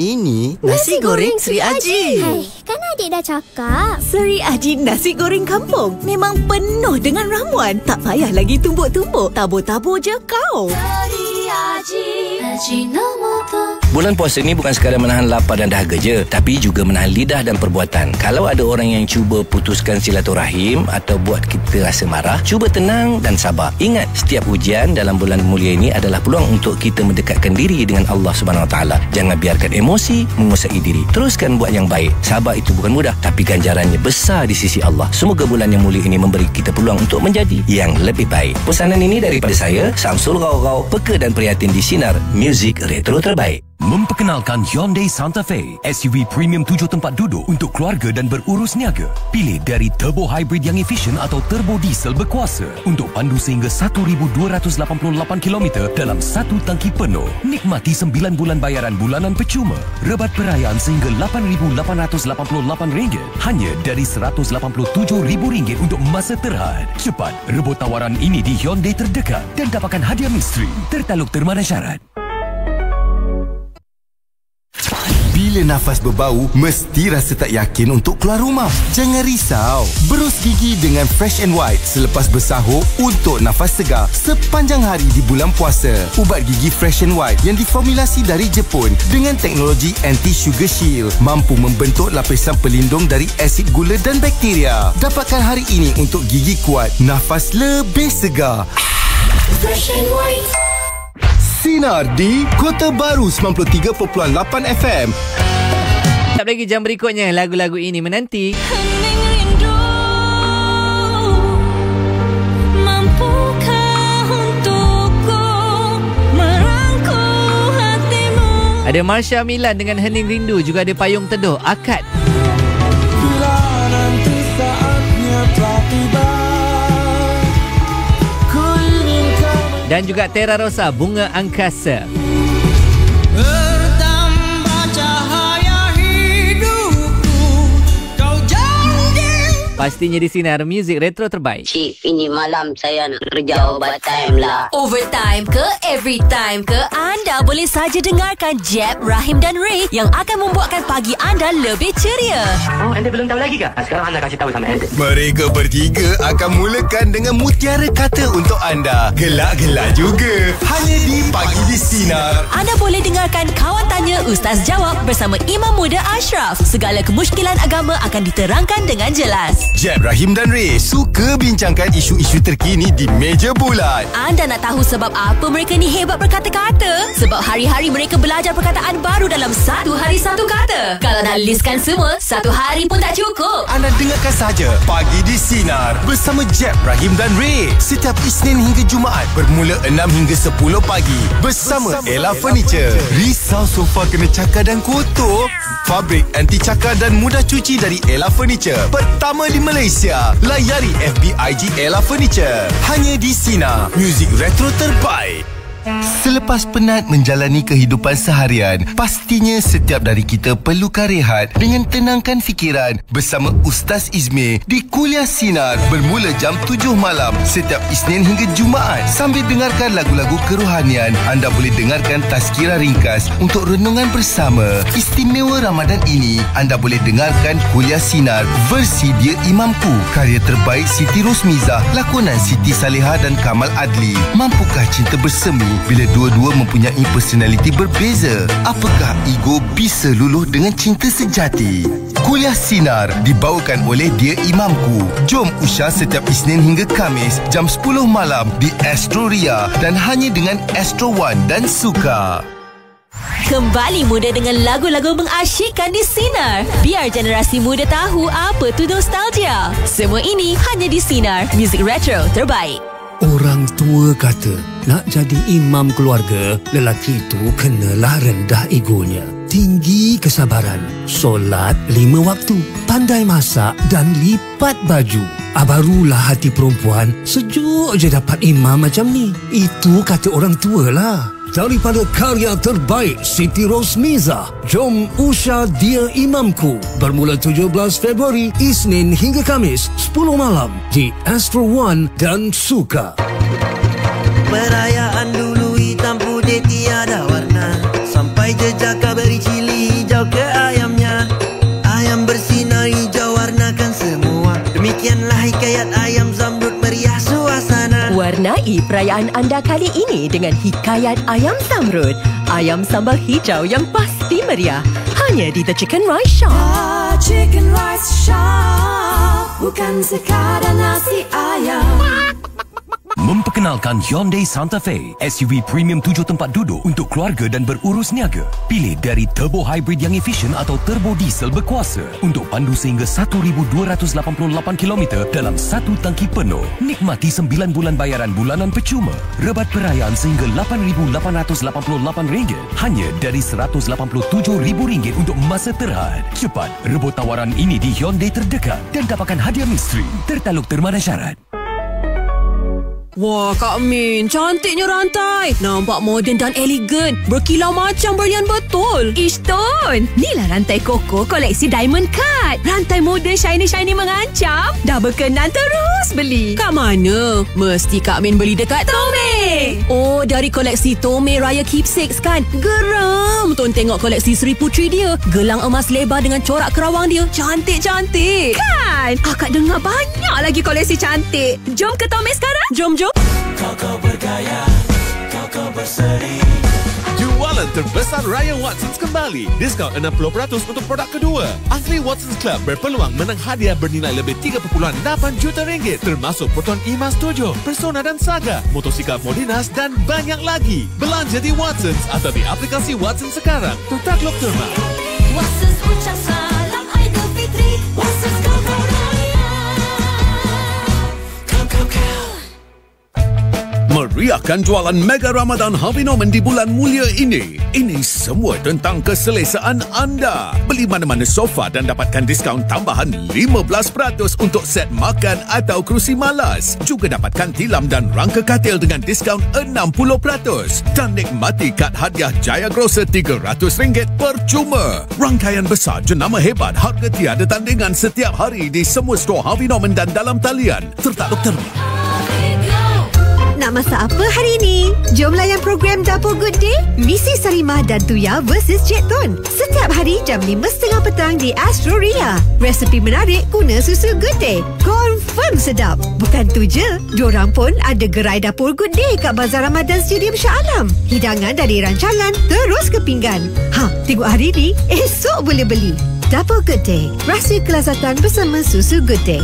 Ini nasi goreng Seri Aji. Hai, kan adik dah cakap. Seri Aji nasi goreng kampung memang penuh dengan ramuan. Tak payah lagi tumbuk-tumbuk. Tabur-tabur je kau. Seri Aji, Ajinomoto. Bulan puasa ni bukan sekadar menahan lapar dan dahaga je, tapi juga menahan lidah dan perbuatan. Kalau ada orang yang cuba putuskan silaturahim atau buat kita rasa marah, cuba tenang dan sabar. Ingat, setiap ujian dalam bulan mulia ini adalah peluang untuk kita mendekatkan diri dengan Allah SWT. Jangan biarkan emosi menguasai diri. Teruskan buat yang baik. Sabar itu bukan mudah, tapi ganjarannya besar di sisi Allah. Semoga bulan yang mulia ini memberi kita peluang untuk menjadi yang lebih baik. Pesanan ini daripada saya, Samsul Rau, peka dan prihatin di Sinar, muzik retro terbaik. Memperkenalkan Hyundai Santa Fe, SUV premium 7 tempat duduk untuk keluarga dan berurus niaga. Pilih dari turbo hybrid yang efisien atau turbo diesel berkuasa untuk pandu sehingga 1,288 km dalam satu tangki penuh. Nikmati 9 bulan bayaran bulanan percuma. Rebat perayaan sehingga RM8,888 hanya dari RM187,000 untuk masa terhad. Cepat rebut tawaran ini di Hyundai terdekat dan dapatkan hadiah misteri. Tertaluk terma dan syarat. Bila nafas berbau, mesti rasa tak yakin untuk keluar rumah. Jangan risau. Berus gigi dengan Fresh and White selepas bersahur untuk nafas segar sepanjang hari di bulan puasa. Ubat gigi Fresh and White yang diformulasi dari Jepun dengan teknologi anti-sugar shield mampu membentuk lapisan pelindung dari asid gula dan bakteria. Dapatkan hari ini untuk gigi kuat, nafas lebih segar. Fresh and White. Sinar di Kota Baru 93.8 FM. Tak lagi jam berikutnya, lagu-lagu ini menanti. Hening rindu, mampukah untukku merangkul hatimu? Ada Marsha Milan dengan Hening Rindu. Juga ada Payung Teduh, Akad. Bila nanti saatnya telah tiba, ku ingin kau. Dan juga Terra Rosa, Bunga Angkasa. Bertambah cahaya hidupku, kau janji. Pastinya di Sinar, muzik retro terbaik. Cik, ini malam saya nak kerja overtime lah. Overtime ke, every time ke, anda boleh saja dengarkan Jeb, Rahim dan Ray yang akan membuatkan pagi anda lebih ceria. Oh, anda belum tahu lagi ke? Sekarang anda kasih tahu sama anda. Mereka bertiga akan mulakan dengan mutiara kata untuk anda. Gelak-gelak juga. Hanya di Pagi di Sinar. Anda boleh dengarkan Kawan Tanya Ustaz Jawab bersama Imam Muda Ashraf. Segala kemusykilan agama akan diterangkan dengan jelas. Jeb, Rahim dan Ray suka bincangkan isu-isu terkini di meja bulat. Anda nak tahu sebab apa mereka ni hebat berkata-kata? Sebab hari-hari mereka belajar perkataan baru dalam satu hari satu kata. Kalau nak listkan semua, satu hari pun tak cukup. Anda dengarkan saja Pagi di Sinar bersama Jeb, Rahim dan Ray setiap Isnin hingga Jumaat bermula 6 hingga 10 pagi bersama Ella Furniture. Risau sofa kena cakar dan kotor? Fabrik anti cakar dan mudah cuci dari Ella Furniture pertama di Malaysia. Layari FB IG Ella Furniture. Hanya di Sinar, muzik retro terbaik. Selepas penat menjalani kehidupan seharian, pastinya setiap dari kita perlukan rehat dengan tenangkan fikiran bersama Ustaz Izmir di Kuliah Sinar bermula jam 7 malam setiap Isnin hingga Jumaat. Sambil dengarkan lagu-lagu kerohanian, anda boleh dengarkan tazkirah ringkas untuk renungan bersama. Istimewa Ramadan ini, anda boleh dengarkan Kuliah Sinar versi Dia Imamku, karya terbaik Siti Rosmizah, lakonan Siti Salihah dan Kamal Adli. Mampukah cinta bersemi bila dua-dua mempunyai personaliti berbeza? Apakah ego bisa luluh dengan cinta sejati? Kuliah Sinar dibawakan oleh Dia Imamku. Jom usah setiap Isnin hingga Khamis jam 10 malam di Astro Ria dan hanya dengan Astro One dan Suka. Kembali muda dengan lagu-lagu mengasyikkan di Sinar. Biar generasi muda tahu apa tu nostalgia. Semua ini hanya di Sinar, muzik retro terbaik. Orang tua kata, nak jadi imam keluarga, lelaki itu kenalah rendah egonya, tinggi kesabaran, solat 5 waktu, pandai masak dan lipat baju. Barulah hati perempuan sejuk je dapat imam macam ni. Itu kata orang tua lah. Daripada karya terbaik Siti Rosmizah, jom usah Dia Imamku bermula 17 Februari, Isnin hingga Khamis 10 malam di Astro One dan Suka. Perayaan dulu hitam putih tiada warna, sampai jejak beri cili hijau ke ayamnya. Ayam bersinar hijau warnakan semua. Demikianlah hikayat ayam zamrud meriah suasana. Warnai perayaan anda kali ini dengan hikayat ayam zamrud. Ayam sambal hijau yang pasti meriah. Hanya di The Chicken Rice Shop. The Chicken Rice Shop, bukan sekadar nasi ayam. Memperkenalkan Hyundai Santa Fe, SUV premium 7 tempat duduk untuk keluarga dan berurus niaga. Pilih dari turbo hybrid yang efisien atau turbo diesel berkuasa untuk pandu sehingga 1,288 km dalam satu tangki penuh. Nikmati 9 bulan bayaran bulanan percuma. Rebat perayaan sehingga RM8,888 hanya dari RM187,000 untuk masa terhad. Cepat rebut tawaran ini di Hyundai terdekat dan dapatkan hadiah misteri. Tertaluk termada syarat. Wah, Kak Min, cantiknya rantai. Nampak moden dan elegan. Berkilau macam berlian betul. Ish Tun, inilah rantai Koko koleksi Diamond Cut. Rantai moden shiny-shiny mengancam. Dah berkenan terus beli. Kat mana? Mesti Kak Min beli dekat Tome. Oh, dari koleksi Tome Raya Keepsakes kan? Geram Tun tengok koleksi Seri Putri dia. Gelang emas lebar dengan corak kerawang dia. Cantik-cantik. Kan? Akak dengar banyak lagi koleksi cantik. Jom ke Tome sekarang. Jom. Kau bergaya, kau berseri. Jualan terbesar Raya Watsons kembali. Diskaun 60% untuk produk kedua. Asli Watsons Club berpeluang menang hadiah bernilai lebih 3.8 juta ringgit, termasuk Proton Emas 7, Persona dan Saga, motosikal Modinas dan banyak lagi. Belanja di Watsons atau di aplikasi Watsons sekarang. Tertakluk terma. Watsons ucap salam Aidilfitri. Watsons kau raya. Kau. Meriahkan jualan Mega Ramadan Harvey Norman di bulan mulia ini. Ini semua tentang keselesaan anda. Beli mana-mana sofa dan dapatkan diskaun tambahan 15% untuk set makan atau kerusi malas. Juga dapatkan tilam dan rangka katil dengan diskaun 60%. Dan nikmati kad hadiah Jaya Grocer RM300 percuma. Rangkaian besar jenama hebat harga tiada tandingan setiap hari di semua store Harvey Norman dan dalam talian. Tertakluk terma. Nak masak apa hari ini? Jom layan program Dapur Good Day, Misi Sarimah dan Tuya versus Cik Tun. Setiap hari jam 5.30 petang di Astro Ria. Resepi menarik guna susu Good Day. Confirm sedap. Bukan tu je, diorang pun ada gerai Dapur Good Day kat Bazar Ramadan Stadium Shah Alam. Hidangan dari rancangan terus ke pinggan. Tengok hari ni, esok boleh beli. Dapur Good Day. Rahsia kelazatan bersama susu Good Day.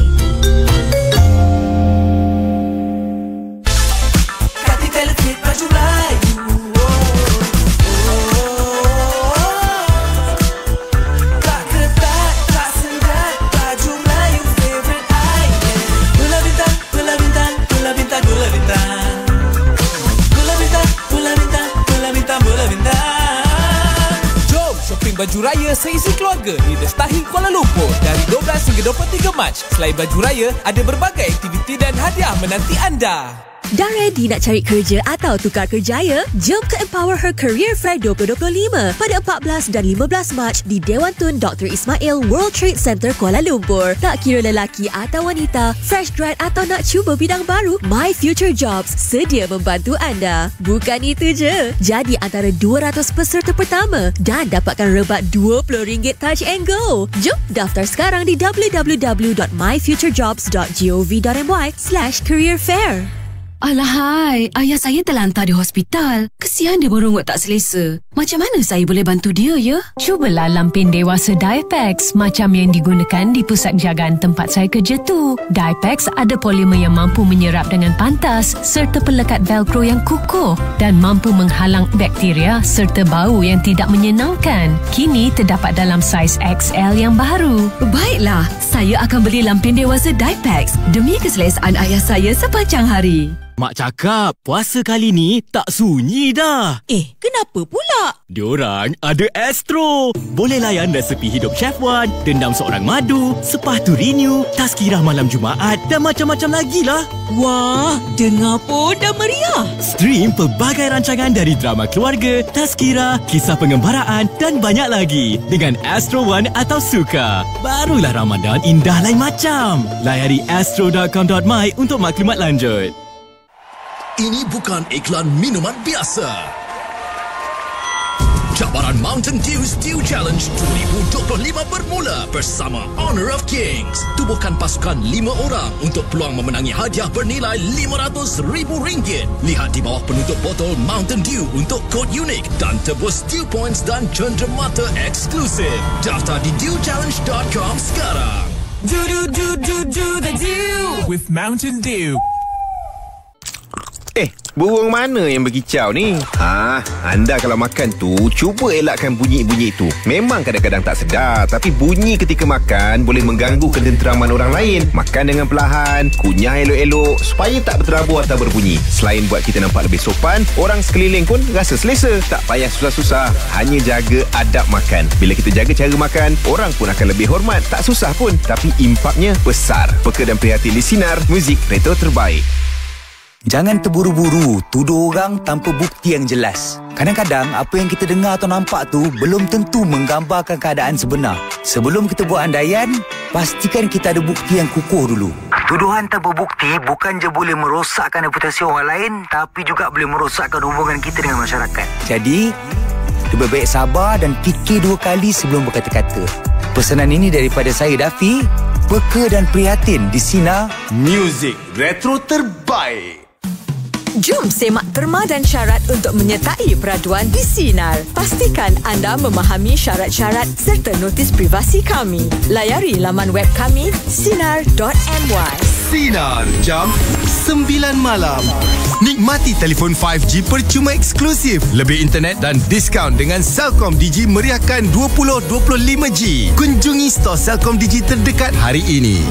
Baju Raya seisi keluarga di Destahing Kuala Lumpur dari 12 hingga 23 Mac. Selain Baju Raya, ada berbagai aktiviti dan hadiah menanti anda. Dah ready nak cari kerja atau tukar kerjaya? Jom ke Empower Her Career Fair 2025 pada 14 dan 15 Mac di Dewan Tun Dr. Ismail World Trade Center Kuala Lumpur. Tak kira lelaki atau wanita, fresh grad atau nak cuba bidang baru, My Future Jobs sedia membantu anda. Bukan itu je, jadi antara 200 peserta pertama dan dapatkan rebat RM20 touch and go. Jom daftar sekarang di www.myfuturejobs.gov.my/careerfair. Alahai, ayah saya terlantar di hospital. Kesian dia berungut tak selesa. Macam mana saya boleh bantu dia, ya? Cubalah lampin dewasa Diapex macam yang digunakan di pusat jagaan tempat saya kerja tu. Diapex ada polimer yang mampu menyerap dengan pantas serta pelekat velcro yang kukuh dan mampu menghalang bakteria serta bau yang tidak menyenangkan. Kini terdapat dalam saiz XL yang baru. Baiklah, saya akan beli lampin dewasa Diapex demi keselesaan ayah saya sepanjang hari. Mak cakap, puasa kali ni tak sunyi dah. Kenapa pula? Diorang ada Astro. Boleh layan resepi hidup Chef Wan, dendam seorang madu, sepatu renew, tazkirah malam Jumaat dan macam-macam lagi lah. Wah, dengar pun dah meriah. Stream pelbagai rancangan dari drama keluarga, tazkirah, kisah pengembaraan dan banyak lagi dengan Astro One atau Suka. Barulah Ramadan indah lain macam. Layari astro.com.my untuk maklumat lanjut. Ini bukan iklan minuman biasa. Cabaran Mountain Dew Stew Challenge 2025 bermula bersama Honor of Kings. Tubuhkan pasukan 5 orang untuk peluang memenangi hadiah bernilai RM500,000. Lihat di bawah penutup botol Mountain Dew untuk kod unik dan tebus Dew Points dan cenderamata eksklusif. Daftar di dewchallenge.com sekarang. Do the Dew with Mountain Dew. Burung mana yang berkicau ni? Anda kalau makan tu, cuba elakkan bunyi-bunyi itu. Memang kadang-kadang tak sedar, tapi bunyi ketika makan boleh mengganggu ketenteraman orang lain. Makan dengan perlahan, kunyah elok-elok supaya tak berterabur atau berbunyi. Selain buat kita nampak lebih sopan, orang sekeliling pun rasa selesa. Tak payah susah-susah, hanya jaga adab makan. Bila kita jaga cara makan, orang pun akan lebih hormat. Tak susah pun, tapi impaknya besar. Peka dan prihatin di Sinar, muzik retro terbaik. Jangan terburu-buru tuduh orang tanpa bukti yang jelas. Kadang-kadang apa yang kita dengar atau nampak tu belum tentu menggambarkan keadaan sebenar. Sebelum kita buat andaian, pastikan kita ada bukti yang kukuh dulu. Tuduhan tanpa bukti bukan je boleh merosakkan reputasi orang lain, tapi juga boleh merosakkan hubungan kita dengan masyarakat. Jadi, lebih baik sabar dan fikir 2 kali sebelum berkata-kata. Pesanan ini daripada saya, Dafi, peka dan prihatin di Sinar Music Retro terbaik. Jom semak terma dan syarat untuk menyertai peraduan di Sinar. Pastikan anda memahami syarat-syarat serta notis privasi kami. Layari laman web kami sinar.my. Sinar jam 9 malam. Nikmati telefon 5G percuma eksklusif, lebih internet dan diskaun dengan Celcom Digi meriahkan 2025G. Kunjungi stor Celcom Digi terdekat hari ini.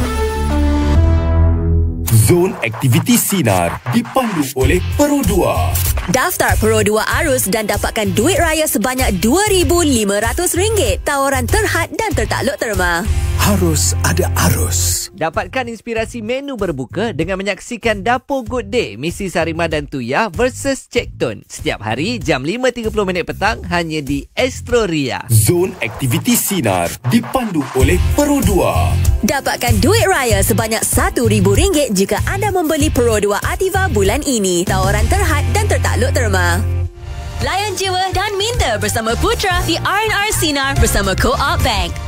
Zon Aktiviti Sinar dipandu oleh Pro 2. Daftar Pro 2 Arus dan dapatkan duit raya sebanyak RM2,500. Tawaran terhad dan tertakluk terma. Harus ada arus. Dapatkan inspirasi menu berbuka dengan menyaksikan Dapur Good Day Misi Sarima dan Tuya versus Cik Tun. Setiap hari jam 5.30 petang hanya di Astro Ria. Zon Aktiviti Sinar dipandu oleh Pro 2. Dapatkan duit raya sebanyak RM1,000 jika anda membeli Pro 2 Ativa bulan ini. Tawaran terhad dan tertakluk terma. Layan jiwa dan minda bersama Putra di R&R Sinar bersama Co-op Bank.